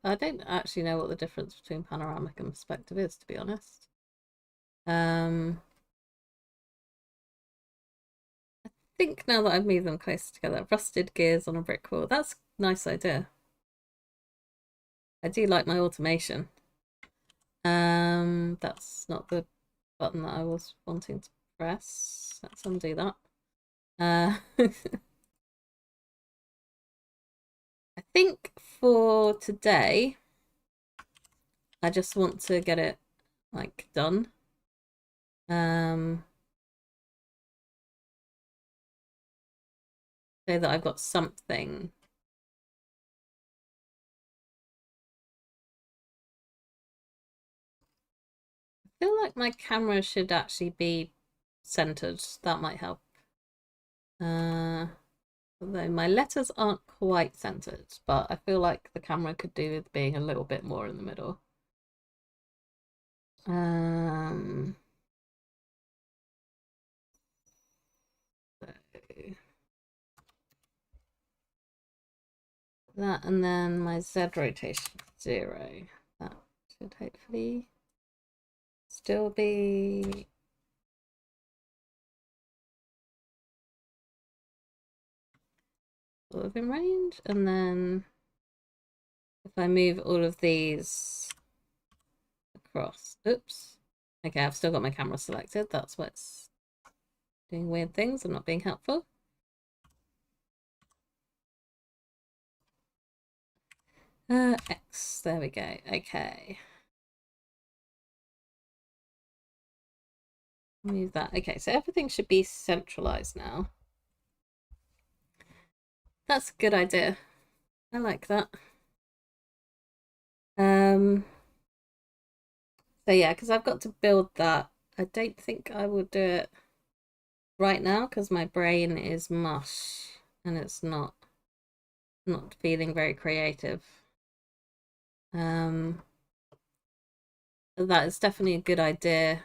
I don't actually know what the difference between panoramic and perspective is, to be honest. I think now that I've moved them closer together, rusted gears on a brick wall. That's a nice idea. I do like my automation. That's not the button that I was wanting to press. Let's undo that. I think for today, I just want to get it like done. So that I've got something. I feel like my camera should actually be centered. That might help. Although my letters aren't quite centered, but I feel like the camera could do with being a little bit more in the middle. So that, and then my Z rotation 0. That should hopefully still be sort of in range. And then if I move all of these across, oops. Okay, I've still got my camera selected. That's what's doing weird things. I'm not being helpful. X, there we go. Okay. Move that. Okay, so everything should be centralized now. That's a good idea. I like that. So yeah, because I've got to build that. I don't think I will do it right now because my brain is mush and it's not feeling very creative. That is definitely a good idea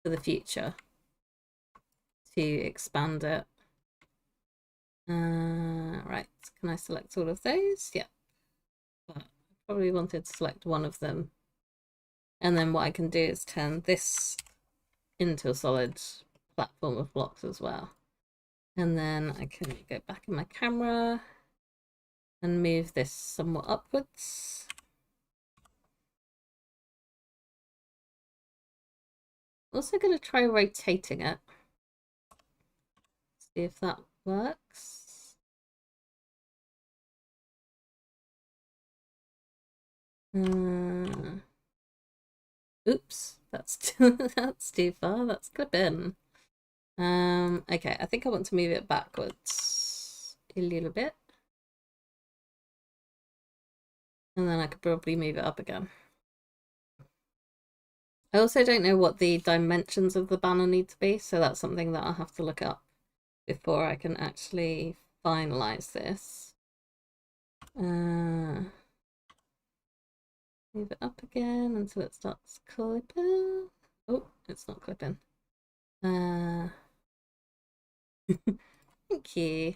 for the future to expand it. Right, can I select all of those? Yeah. But I probably wanted to select one of them. And then what I can do is turn this into a solid platform of blocks as well. And then I can go back in my camera and move this somewhat upwards. Also going to try rotating it. See if that works. Oops, that's that's too far. That's clipping. Okay, I think I want to move it backwards a little bit. And then I could probably move it up again. I also don't know what the dimensions of the banner need to be, so that's something that I'll have to look up before I can actually finalize this. Move it up again until it starts clipping. Oh, it's not clipping. Thank you.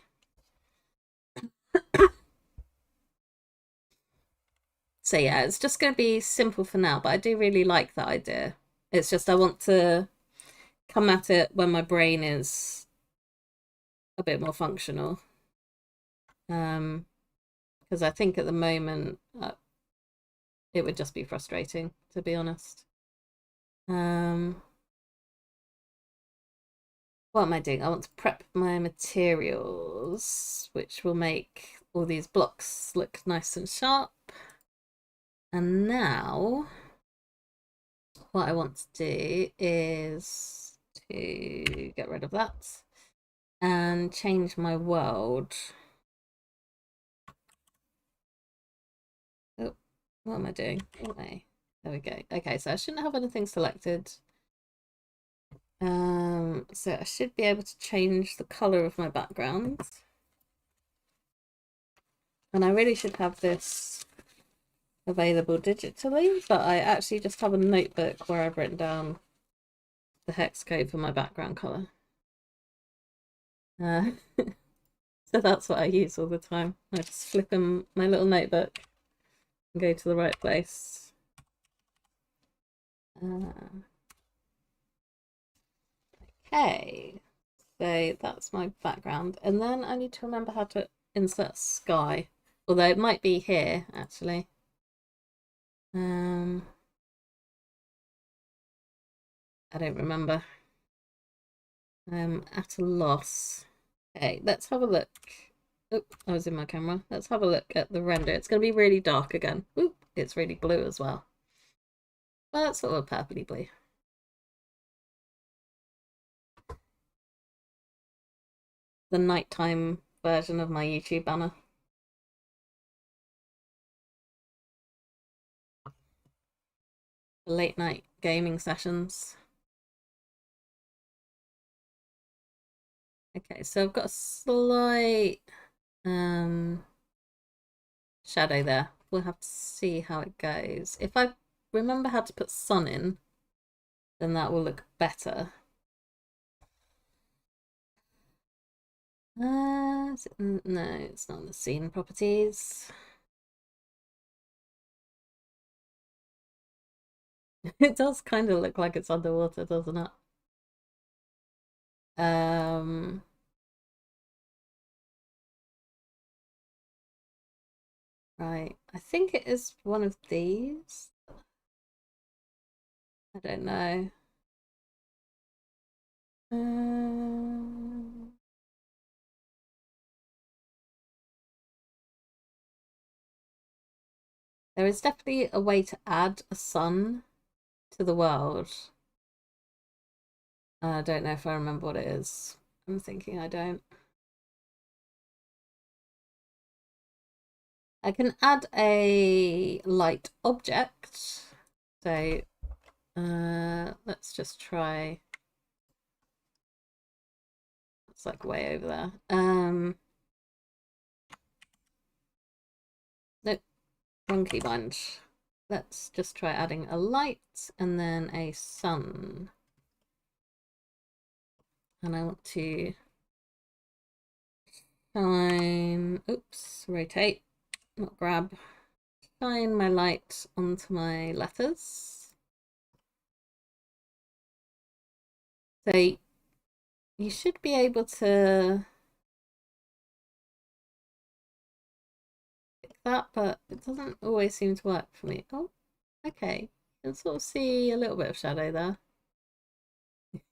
So yeah, it's just going to be simple for now, but I do really like that idea. It's just I want to come at it when my brain is a bit more functional. Because I think at the moment it would just be frustrating, to be honest. What am I doing? I want to prep my materials, which will make all these blocks look nice and sharp. And now what I want to do is to get rid of that and change my world. Oh, what am I doing? Anyway, there we go. Okay, so I shouldn't have anything selected. So I should be able to change the color of my background. And I really should have this available digitally, but I actually just have a notebook where I've written down the hex code for my background color. So that's what I use all the time. I just flip in my little notebook and go to the right place. Okay, So that's my background. And then I need to remember how to insert sky. Although it might be here, actually. I don't remember. I'm at a loss. Okay, let's have a look. Oh, I was in my camera. Let's have a look at the render. It's going to be really dark again. Oop, it's really blue as well. Well, it's sort of purpley blue. The nighttime version of my YouTube banner. The late night gaming sessions. Okay, so I've got a slight shadow there. We'll have to see how it goes. If I remember how to put sun in, then that will look better. No, it's not in the scene properties. It does kind of look like it's underwater, doesn't it? Right. I think it is one of these. I don't know. There is definitely a way to add a sun to the world. I don't know if I remember what it is. I'm thinking I don't. I can add a light object. So let's just try. It's like way over there. Nope, wrong keybind. Let's just try adding a light and then a sun. And I want to shine, oops, rotate, not grab, shine my light onto my letters. So you should be able to pick that, but it doesn't always seem to work for me. Oh, okay. You can sort of see a little bit of shadow there.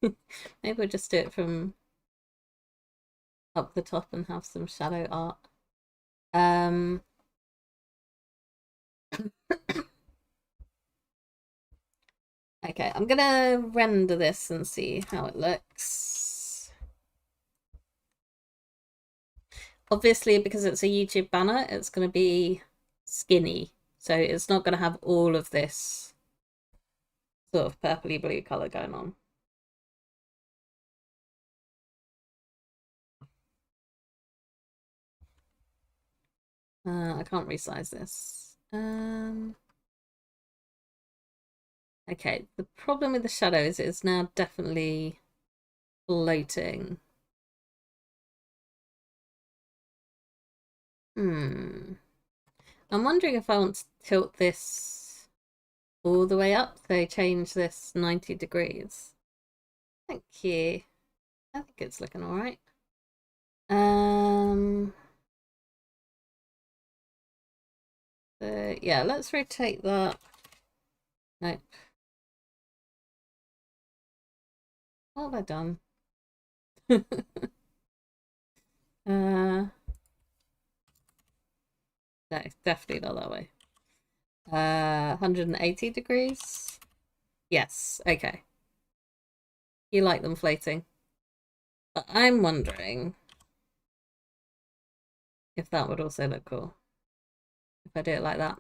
Maybe we'll just do it from up the top and have some shadow art. Okay, I'm gonna render this and see how it looks. Obviously, because it's a YouTube banner, it's gonna be skinny, so it's not gonna have all of this sort of purpley blue color going on. I can't resize this. Okay, the problem with the shadow is it's now definitely floating. I'm wondering if I want to tilt this all the way up, so change this 90 degrees. Thank you. I think it's looking all right. So yeah, let's rotate that. Nope. What have I done? No, definitely not that way. 180 degrees. Yes, okay. You like them floating. But I'm wondering if that would also look cool. If I do it like that.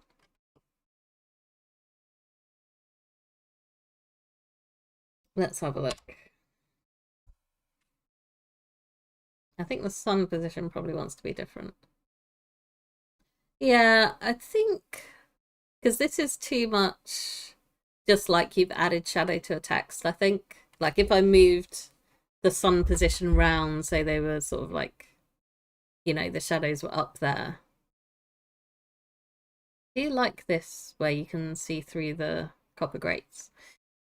Let's have a look. I think the sun position probably wants to be different. Yeah, I think because this is too much just like you've added shadow to a text. I think like if I moved the sun position round, so they were sort of like, you know, the shadows were up there. Do you like this where you can see through the copper grates?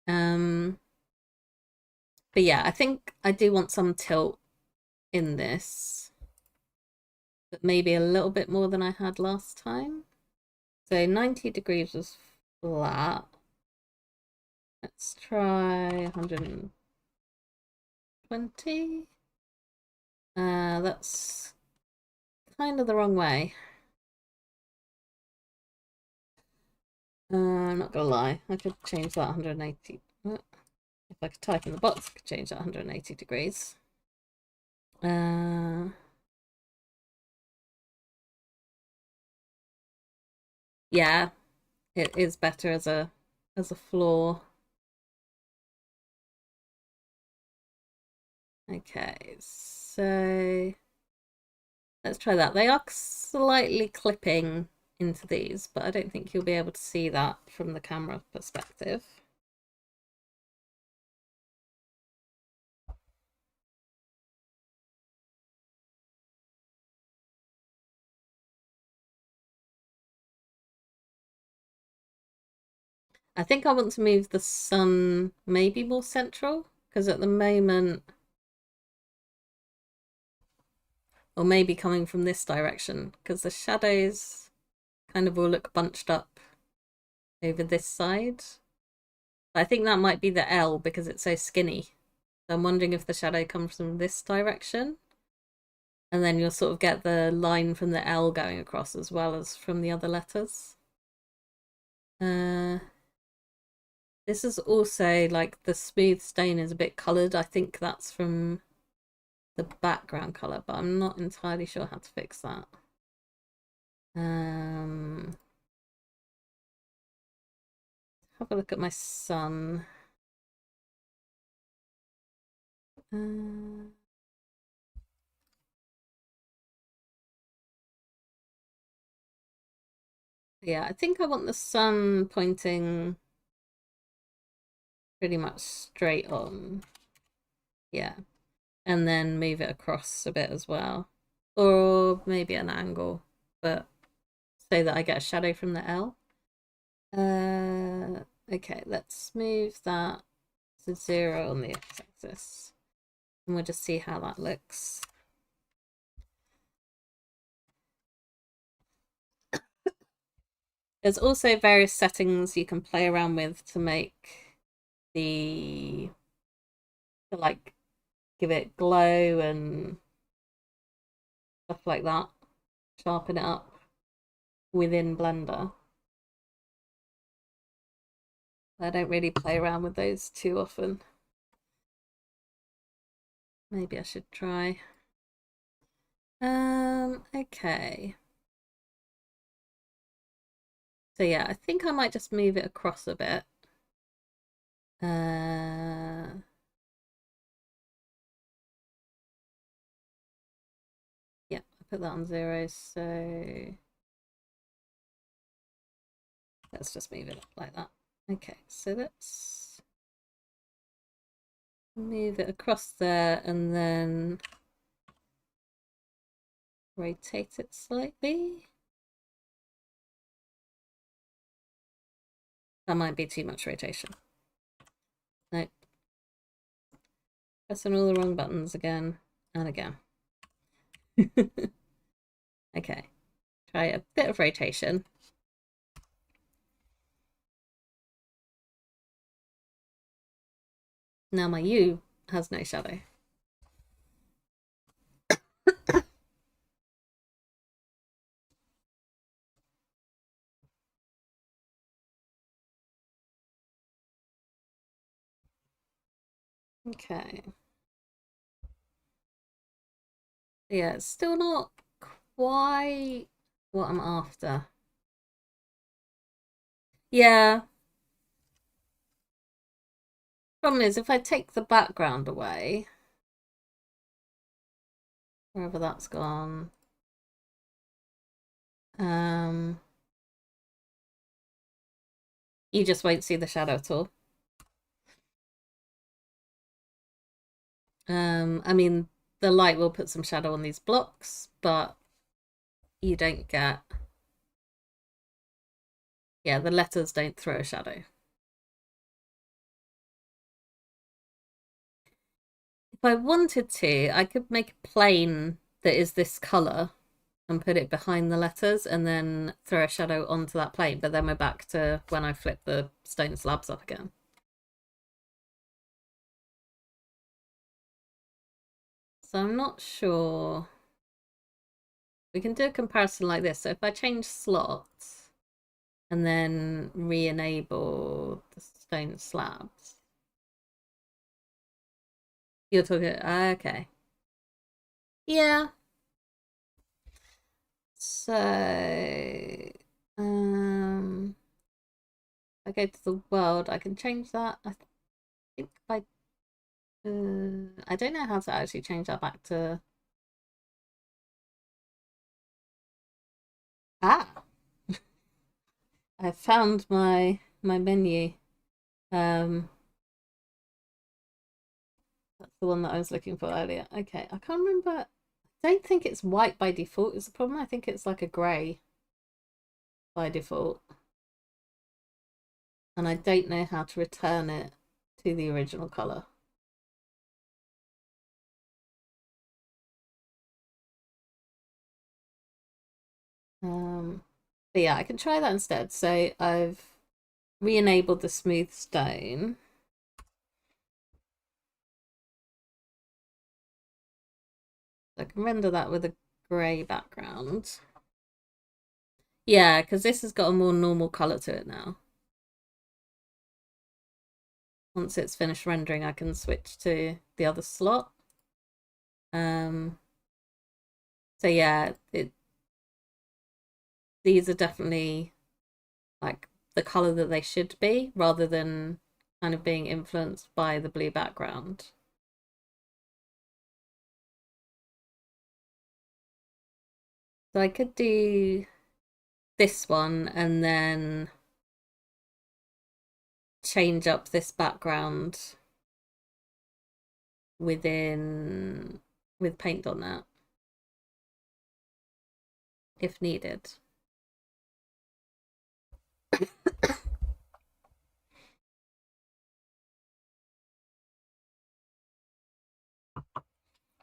But yeah, I think I do want some tilt in this, but maybe a little bit more than I had last time. So 90 degrees was flat. Let's try 120. That's kind of the wrong way. I'm not gonna lie, I could change that 180. If I could type in the box, I could change that 180 degrees. Yeah, it is better as a floor. Okay, so let's try that. They are slightly clipping into these, but I don't think you'll be able to see that from the camera perspective. I think I want to move the sun maybe more central, because at the moment, or maybe coming from this direction, because the shadows kind of all look bunched up over this side. I think that might be the L because it's so skinny. So I'm wondering if the shadow comes from this direction, and then you'll sort of get the line from the L going across as well as from the other letters. This is also like the smooth stain is a bit coloured. I think that's from the background colour, but I'm not entirely sure how to fix that. Have a look at my sun. Yeah, I think I want the sun pointing pretty much straight on. Yeah. And then move it across a bit as well. Or maybe an angle, but so that I get a shadow from the L. Okay, let's move that to 0 on the x-axis. And we'll just see how that looks. There's also various settings you can play around with to make to like give it glow and stuff like that. Sharpen it up within Blender. I don't really play around with those too often. Maybe I should try. Okay. So yeah, I think I might just move it across a bit. Yeah, I put that on 0, so let's just move it up like that. Okay, so let's move it across there and then rotate it slightly. That might be too much rotation. Nope. Pressing all the wrong buttons again and again. Okay, try a bit of rotation. Now my U has no shadow. Okay. Yeah, it's still not quite what I'm after. Yeah. Problem is, if I take the background away, wherever that's gone, you just won't see the shadow at all. I mean, the light will put some shadow on these blocks, but you don't get, yeah, the letters don't throw a shadow. if I wanted to, I could make a plane that is this color and put it behind the letters and then throw a shadow onto that plane, but then we're back to when I flip the stone slabs up again. So I'm not sure. We can do a comparison like this. So if I change slots and then re-enable the stone slabs. You're talking, okay. Yeah. So, I go to the world, I can change that. I think I don't know how to actually change that back to. Ah, I found my menu. That's the one that I was looking for earlier. Okay, I can't remember. I don't think it's white by default is the problem. I think it's like a grey by default. And I don't know how to return it to the original colour. But yeah, I can try that instead. So I've re-enabled the smooth stone. I can render that with a grey background. Yeah, because this has got a more normal colour to it now. Once it's finished rendering, I can switch to the other slot. So yeah, these are definitely like the colour that they should be, rather than kind of being influenced by the blue background. So I could do this one and then change up this background with paint.net if needed.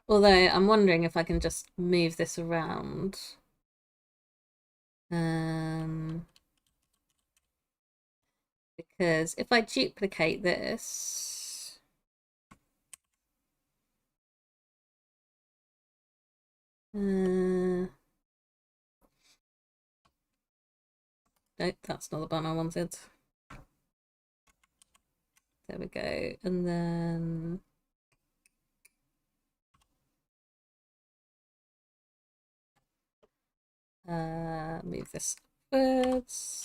Although I'm wondering if I can just move this around. Because if I duplicate this, nope, that's not the button I wanted. There we go. And then move this upwards.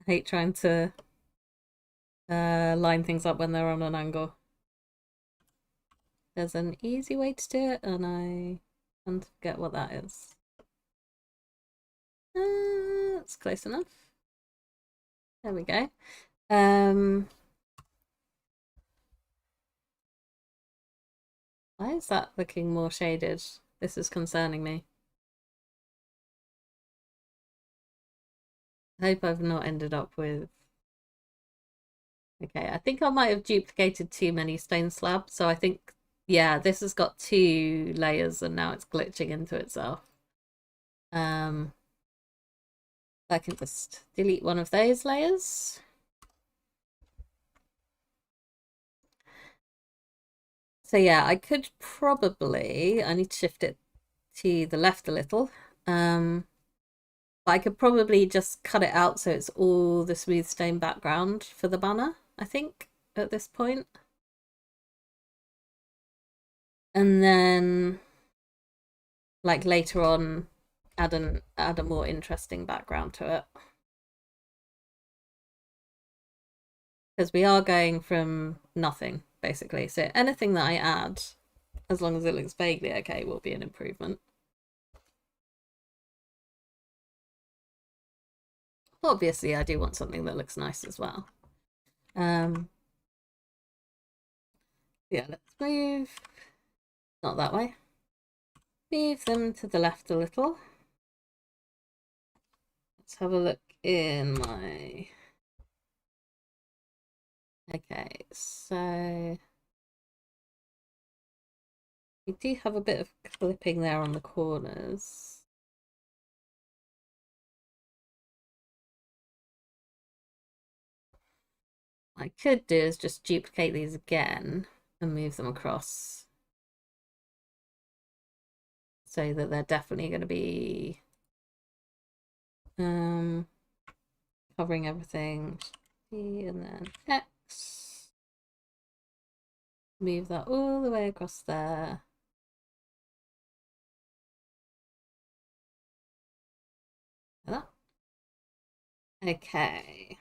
I hate trying to line things up when they're on an angle. There's an easy way to do it, and I can't forget what that is. It's close enough. There we go. Why is that looking more shaded? This is concerning me. I hope I've not ended up with... Okay, I think I might have duplicated too many stone slabs, so I think, yeah, this has got 2 layers and now it's glitching into itself. I can just delete one of those layers. So yeah, I could probably, I need to shift it to the left a little. But I could probably just cut it out so it's all the smooth stone background for the banner, I think, at this point. And then, like, later on, add a more interesting background to it. Because we are going from nothing, basically. So anything that I add, as long as it looks vaguely okay, will be an improvement. Obviously, I do want something that looks nice as well. Yeah, let's move, not that way. Move them to the left a little. Let's have a look in my Okay, so we do have a bit of clipping there on the corners. What I could do is just duplicate these again and move them across so that they're definitely going to be covering everything. And then X. Move that all the way across there. Like that. Okay.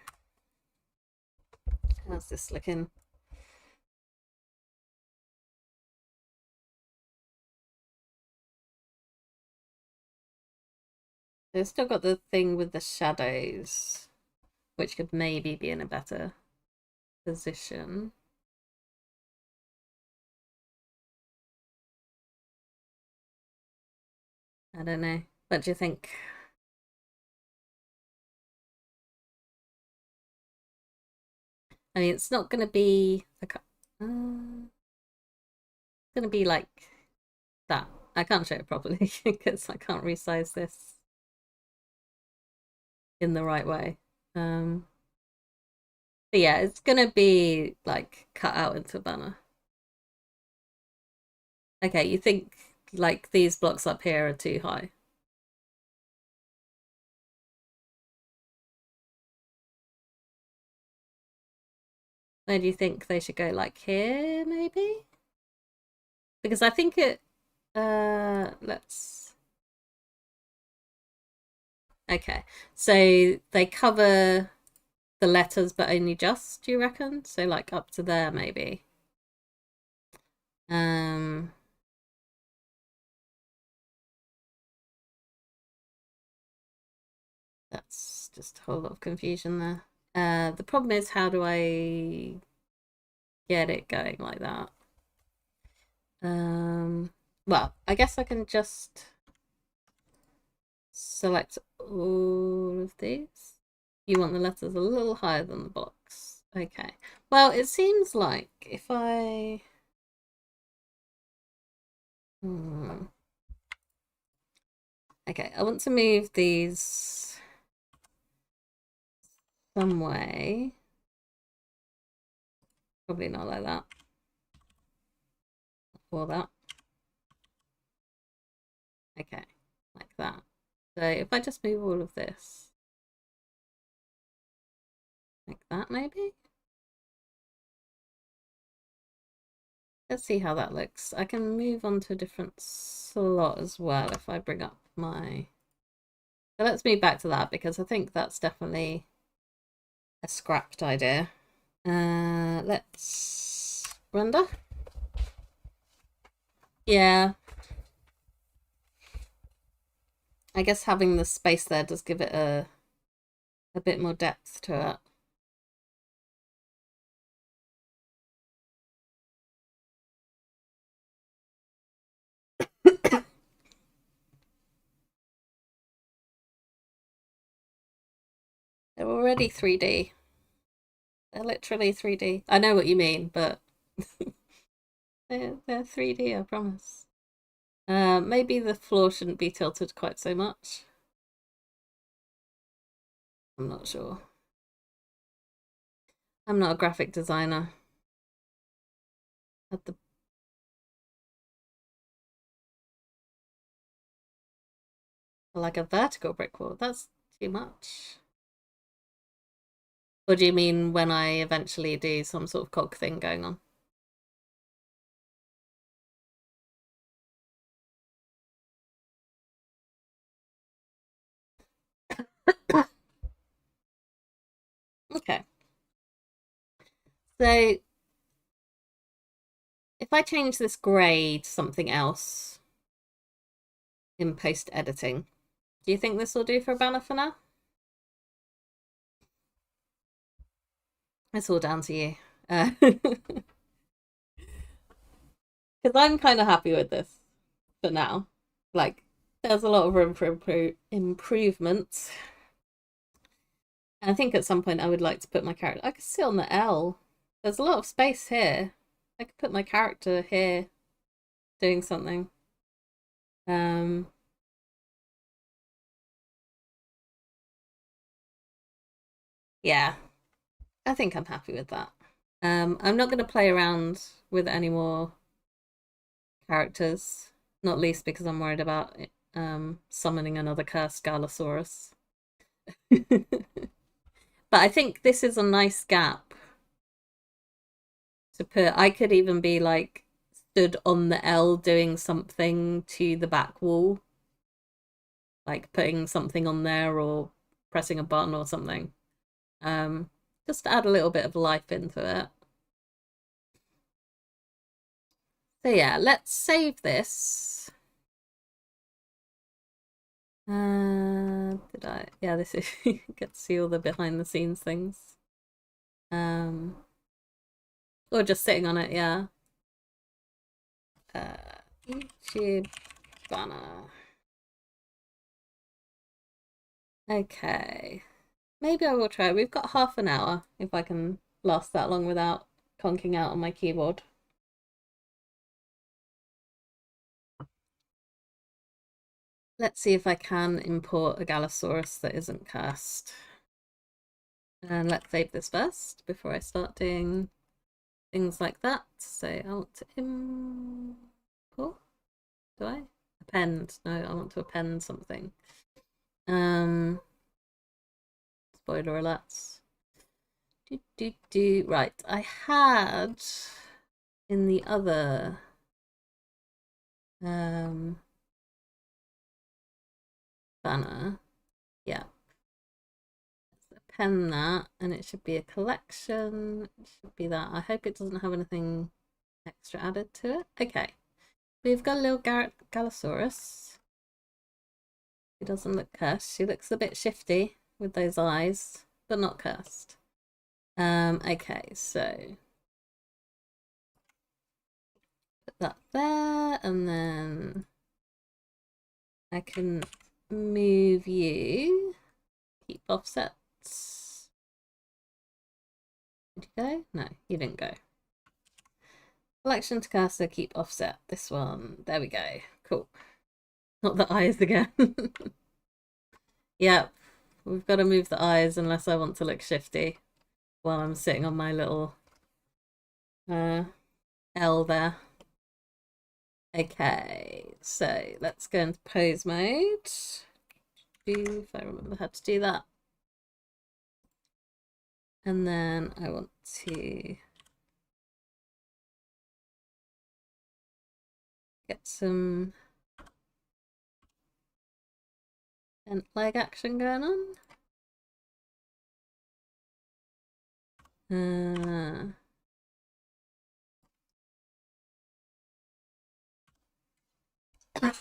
How's this looking? They've still got the thing with the shadows, which could maybe be in a better position. I don't know. What do you think? I mean, it's not going to be it's going to be like that. I can't show it properly because I can't resize this in the right way. But yeah, it's going to be like cut out into a banner. Okay, you think like these blocks up here are too high? Where do you think they should go? Like here, maybe? Because I think it let's okay. So they cover the letters but only just, do you reckon? So like up to there maybe. Um that's just a whole lot of confusion there. The problem is, how do I get it going like that? Well, I guess I can just select all of these. You want the letters a little higher than the blocks. Okay. Well, it seems like if I... Okay, I want to move these some way. Probably not like that. Or that. Okay, like that. So if I just move all of this, like that maybe? Let's see how that looks. I can move on to a different slot as well if I bring up my... So let's move back to that because I think that's definitely a scrapped idea. Let's render. Yeah. I guess having the space there does give it a bit more depth to it. They're already 3D. They're literally 3D. I know what you mean, but they're 3D, I promise. Maybe the floor shouldn't be tilted quite so much. I'm not sure. I'm not a graphic designer. At the like a vertical brick wall, that's too much. Or do you mean when I eventually do some sort of cog thing going on? Okay. So if I change this grey to something else in post editing, do you think this will do for a banner for now? It's all down to you. Because I'm kind of happy with this for now. Like, there's a lot of room for improvement. I think at some point I would like to put my character... I could sit on the L. There's a lot of space here. I could put my character here doing something. Um, yeah, I think I'm happy with that. I'm not going to play around with any more characters, not least because I'm worried about summoning another cursed Galasaurus. But I think this is a nice gap to put. I could even be like stood on the L doing something to the back wall, like putting something on there or pressing a button or something. Um, just to add a little bit of life into it. So yeah, let's save this. Did I? Yeah, this is get to see all the behind the scenes things. Um, or just sitting on it, yeah. YouTube banner. Okay. Maybe I will try. We've got half an hour if I can last that long without conking out on my keyboard. Let's see if I can import a Galasaurus that isn't cursed. And let's save this first before I start doing things like that. So I want to import. Do I? Append. No, I want to append something. Spoiler alerts. Right, I had in the other banner. Yeah. Let's append that, and it should be a collection. It should be that. I hope it doesn't have anything extra added to it. Okay. We've got a little Galasaurus. She doesn't look cursed. She looks a bit shifty with those eyes, but not cursed. Okay, so put that there, and then I can move you. Keep offsets. Did you go? No, you didn't go. Selection to cursor, keep offset. This one. There we go. Cool. Not the eyes again. Yep. We've got to move the eyes unless I want to look shifty while I'm sitting on my little L there. Okay, so let's go into pose mode. If I remember how to do that. And then I want to get some leg action going on. A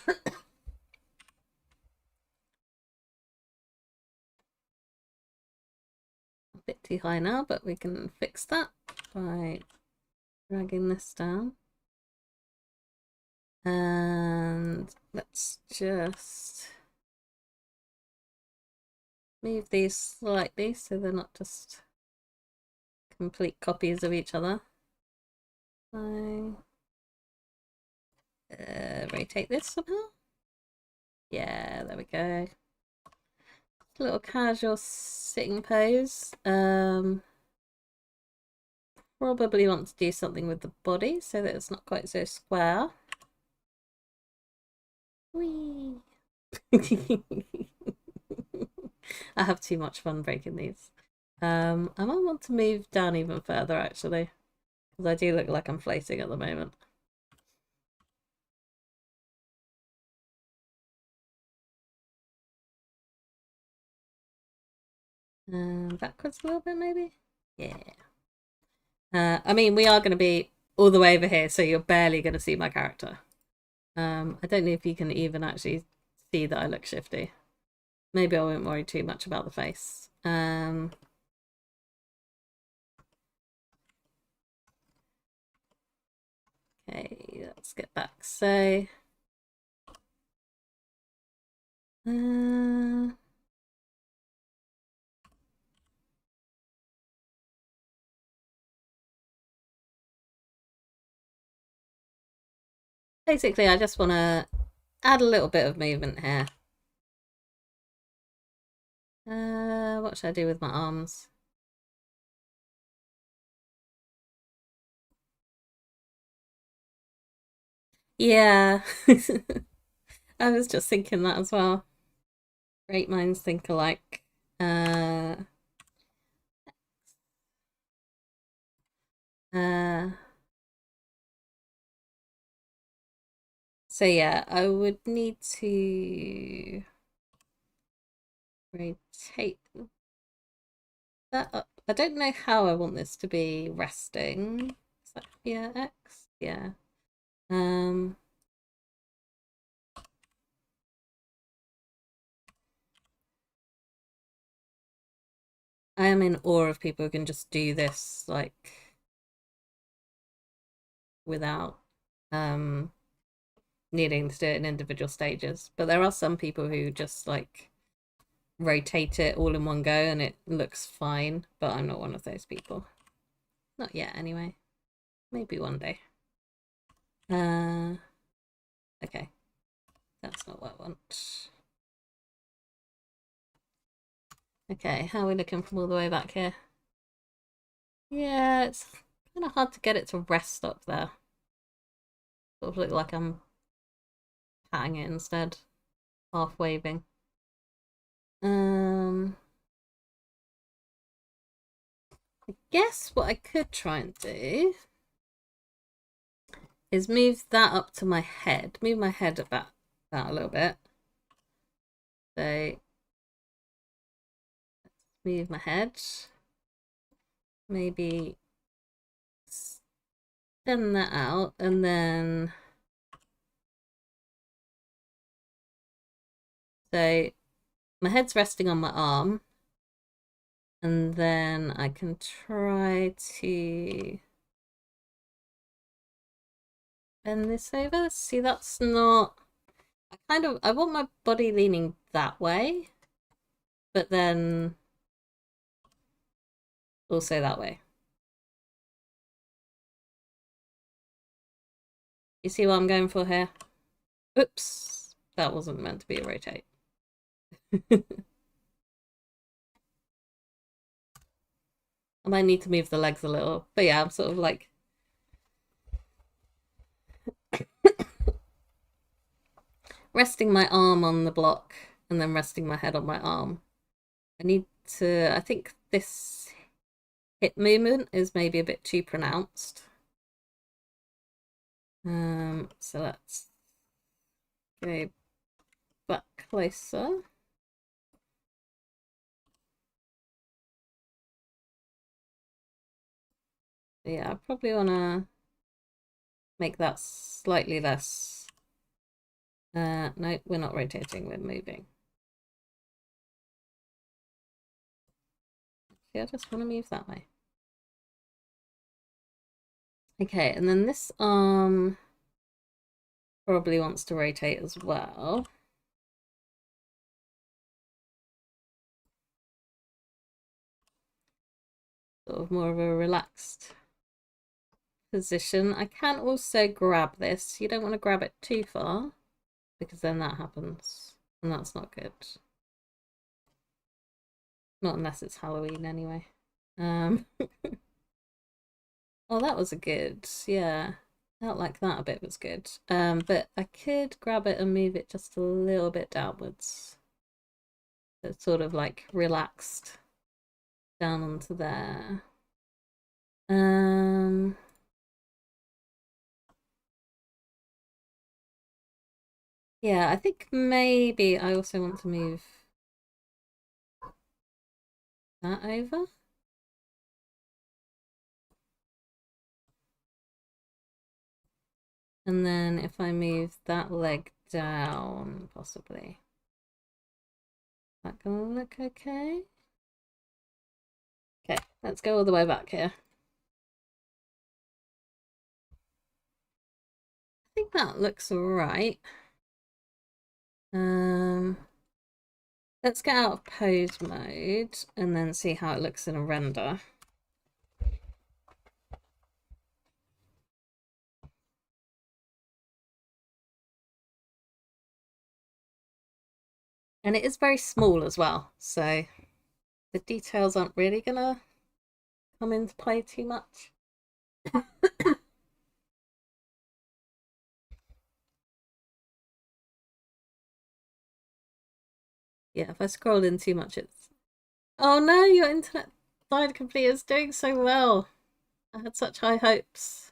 bit too high now, but we can fix that by dragging this down. And let's just move these slightly so they're not just complete copies of each other. Rotate this somehow. Yeah, there we go. A little casual sitting pose. Probably want to do something with the body so that it's not quite so square. Whee! I have too much fun breaking these. I might want to move down even further actually, because I do look like I'm floating at the moment. Backwards a little bit maybe? Yeah. I mean, we are going to be all the way over here, so you're barely going to see my character. I don't know if you can even actually see that I look shifty. Maybe I won't worry too much about the face. Okay, let's get back. So, basically I just want to add a little bit of movement here. What should I do with my arms? Yeah. I was just thinking that as well. Great minds think alike. Uh, uh, so yeah, I would need to rotate that up. I don't know how I want this to be resting. Is that, yeah, X? Yeah. Um, I am in awe of people who can just do this like without needing to do it in individual stages. But there are some people who just like rotate it all in one go and it looks fine, but I'm not one of those people. Not yet anyway. Maybe one day. Okay. That's not what I want. Okay, how are we looking from all the way back here? Yeah, it's kind of hard to get it to rest up there. Sort of look like I'm patting it instead. Half waving. I guess what I could try and do is move that up to my head. Move my head about that a little bit. So move my head. Maybe extend that out and then so my head's resting on my arm and then I can try to bend this over. See, that's not I want my body leaning that way, but then also that way. You see what I'm going for here? Oops, that wasn't meant to be a rotate. I might need to move the legs a little, but yeah, I'm sort of like resting my arm on the block and then resting my head on my arm. I think this hip movement is maybe a bit too pronounced. So let's go back closer. Yeah, I probably want to make that slightly less. No, we're not rotating, we're moving. Yeah, I just want to move that way. Okay, and then this arm probably wants to rotate as well. Sort of more of a relaxed position. I can also grab this. You don't want to grab it too far because then that happens and that's not good. Not unless it's Halloween anyway. Oh, that was a good, yeah. Felt like that a bit was good. But I could grab it and move it just a little bit downwards. So it's sort of like relaxed down onto there. Yeah, I think maybe I also want to move that over. And then if I move that leg down, possibly. That gonna look okay? Okay, let's go all the way back here. I think that looks alright. Let's get out of pose mode and then see how it looks in a render. And it is very small as well, so the details aren't really gonna come into play too much. Yeah, if I scroll in too much, it's... Oh no, your internet died completely. It's doing so well. I had such high hopes.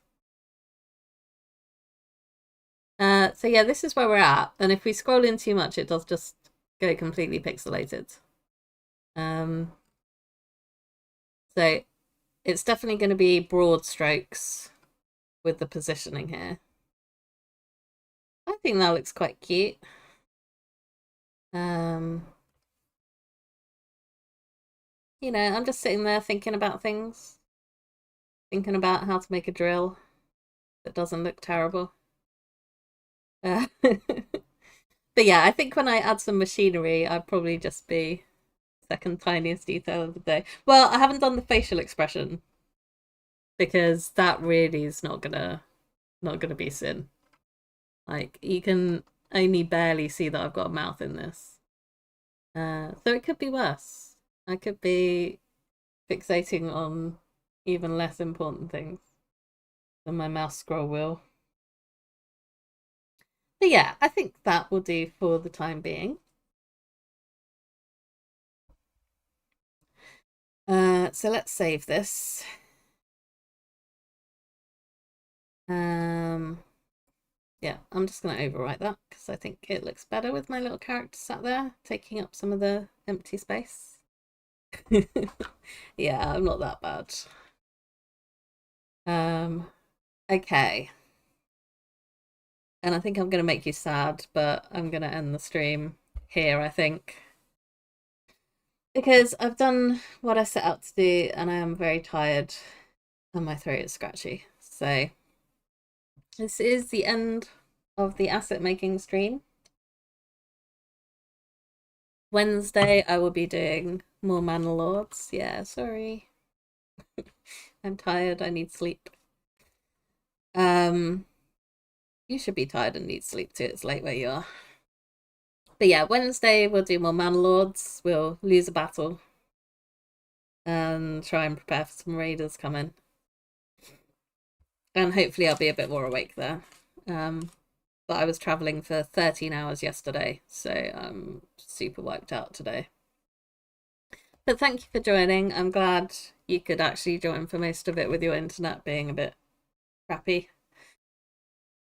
So yeah, this is where we're at. And if we scroll in too much, it does just go completely pixelated. Um, so it's definitely going to be broad strokes with the positioning here. I think that looks quite cute. You know, I'm just sitting there thinking about things, thinking about how to make a drill that doesn't look terrible. But yeah, I think when I add some machinery, I'd probably just be second tiniest detail of the day. Well, I haven't done the facial expression because that really is not gonna be sin. Like you can only barely see that I've got a mouth in this. So it could be worse. I could be fixating on even less important things than my mouse scroll wheel. But yeah, I think that will do for the time being. So let's save this. Yeah, I'm just going to overwrite that because I think it looks better with my little character sat there, taking up some of the empty space. Yeah, I'm not that bad. Okay. And I think I'm going to make you sad, but I'm going to end the stream here, I think. Because I've done what I set out to do and I am very tired and my throat is scratchy. So this is the end of the asset making stream. Wednesday I will be doing more Manor Lords. Yeah, sorry. I'm tired, I need sleep. You should be tired and need sleep too, it's late where you are. But yeah, Wednesday we'll do more Manor Lords, we'll lose a battle and try and prepare for some raiders coming. And hopefully I'll be a bit more awake there. But I was traveling for 13 hours yesterday, so I'm super wiped out today. But thank you for joining. I'm glad you could actually join for most of it with your internet being a bit crappy.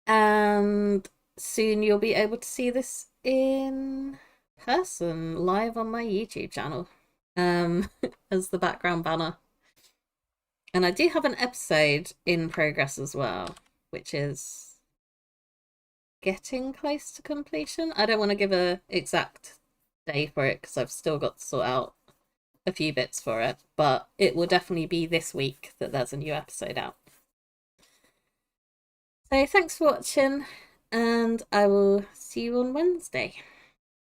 And soon you'll be able to see this in person live on my YouTube channel as the background banner. And I do have an episode in progress as well, which is getting close to completion. I don't want to give a exact day for it because I've still got to sort out a few bits for it, but it will definitely be this week that there's a new episode out. So thanks for watching, and I will see you on Wednesday.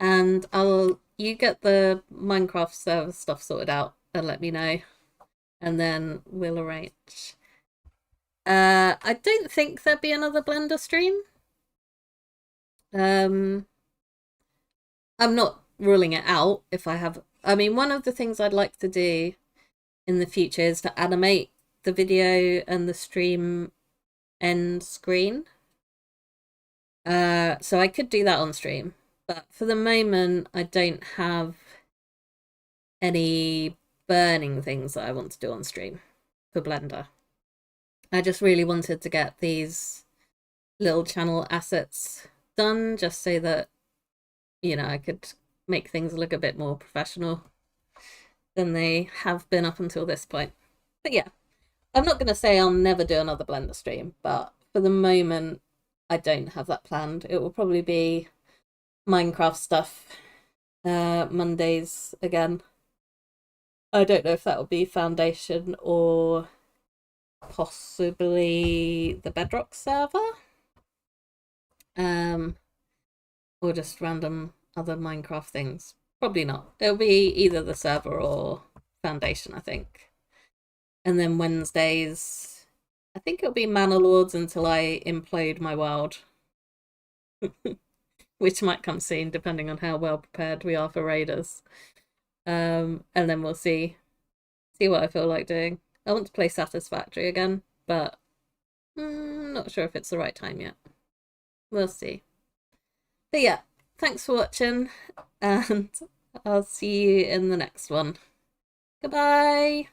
And you get the Minecraft server stuff sorted out and let me know, and then we'll arrange. I don't think there'll be another Blender stream. I'm not ruling it out if I have. I mean, one of the things I'd like to do in the future is to animate the video and the stream end screen. So I could do that on stream, but for the moment, I don't have any burning things that I want to do on stream for Blender. I just really wanted to get these little channel assets done just so that, you know, I could make things look a bit more professional than they have been up until this point. But yeah, I'm not going to say I'll never do another Blender stream, but for the moment, I don't have that planned. It will probably be Minecraft stuff Mondays again. I don't know if that will be Foundation or possibly the Bedrock server. Or just random other Minecraft things. Probably not. It'll be either the server or Foundation, I think. And then Wednesdays, I think it'll be Manor Lords until I implode my world. which might come soon depending on how well prepared we are for Raiders. And then we'll see what I feel like doing. I want to play Satisfactory again, but not sure if it's the right time yet. We'll see. But yeah, thanks for watching, and I'll see you in the next one. Goodbye!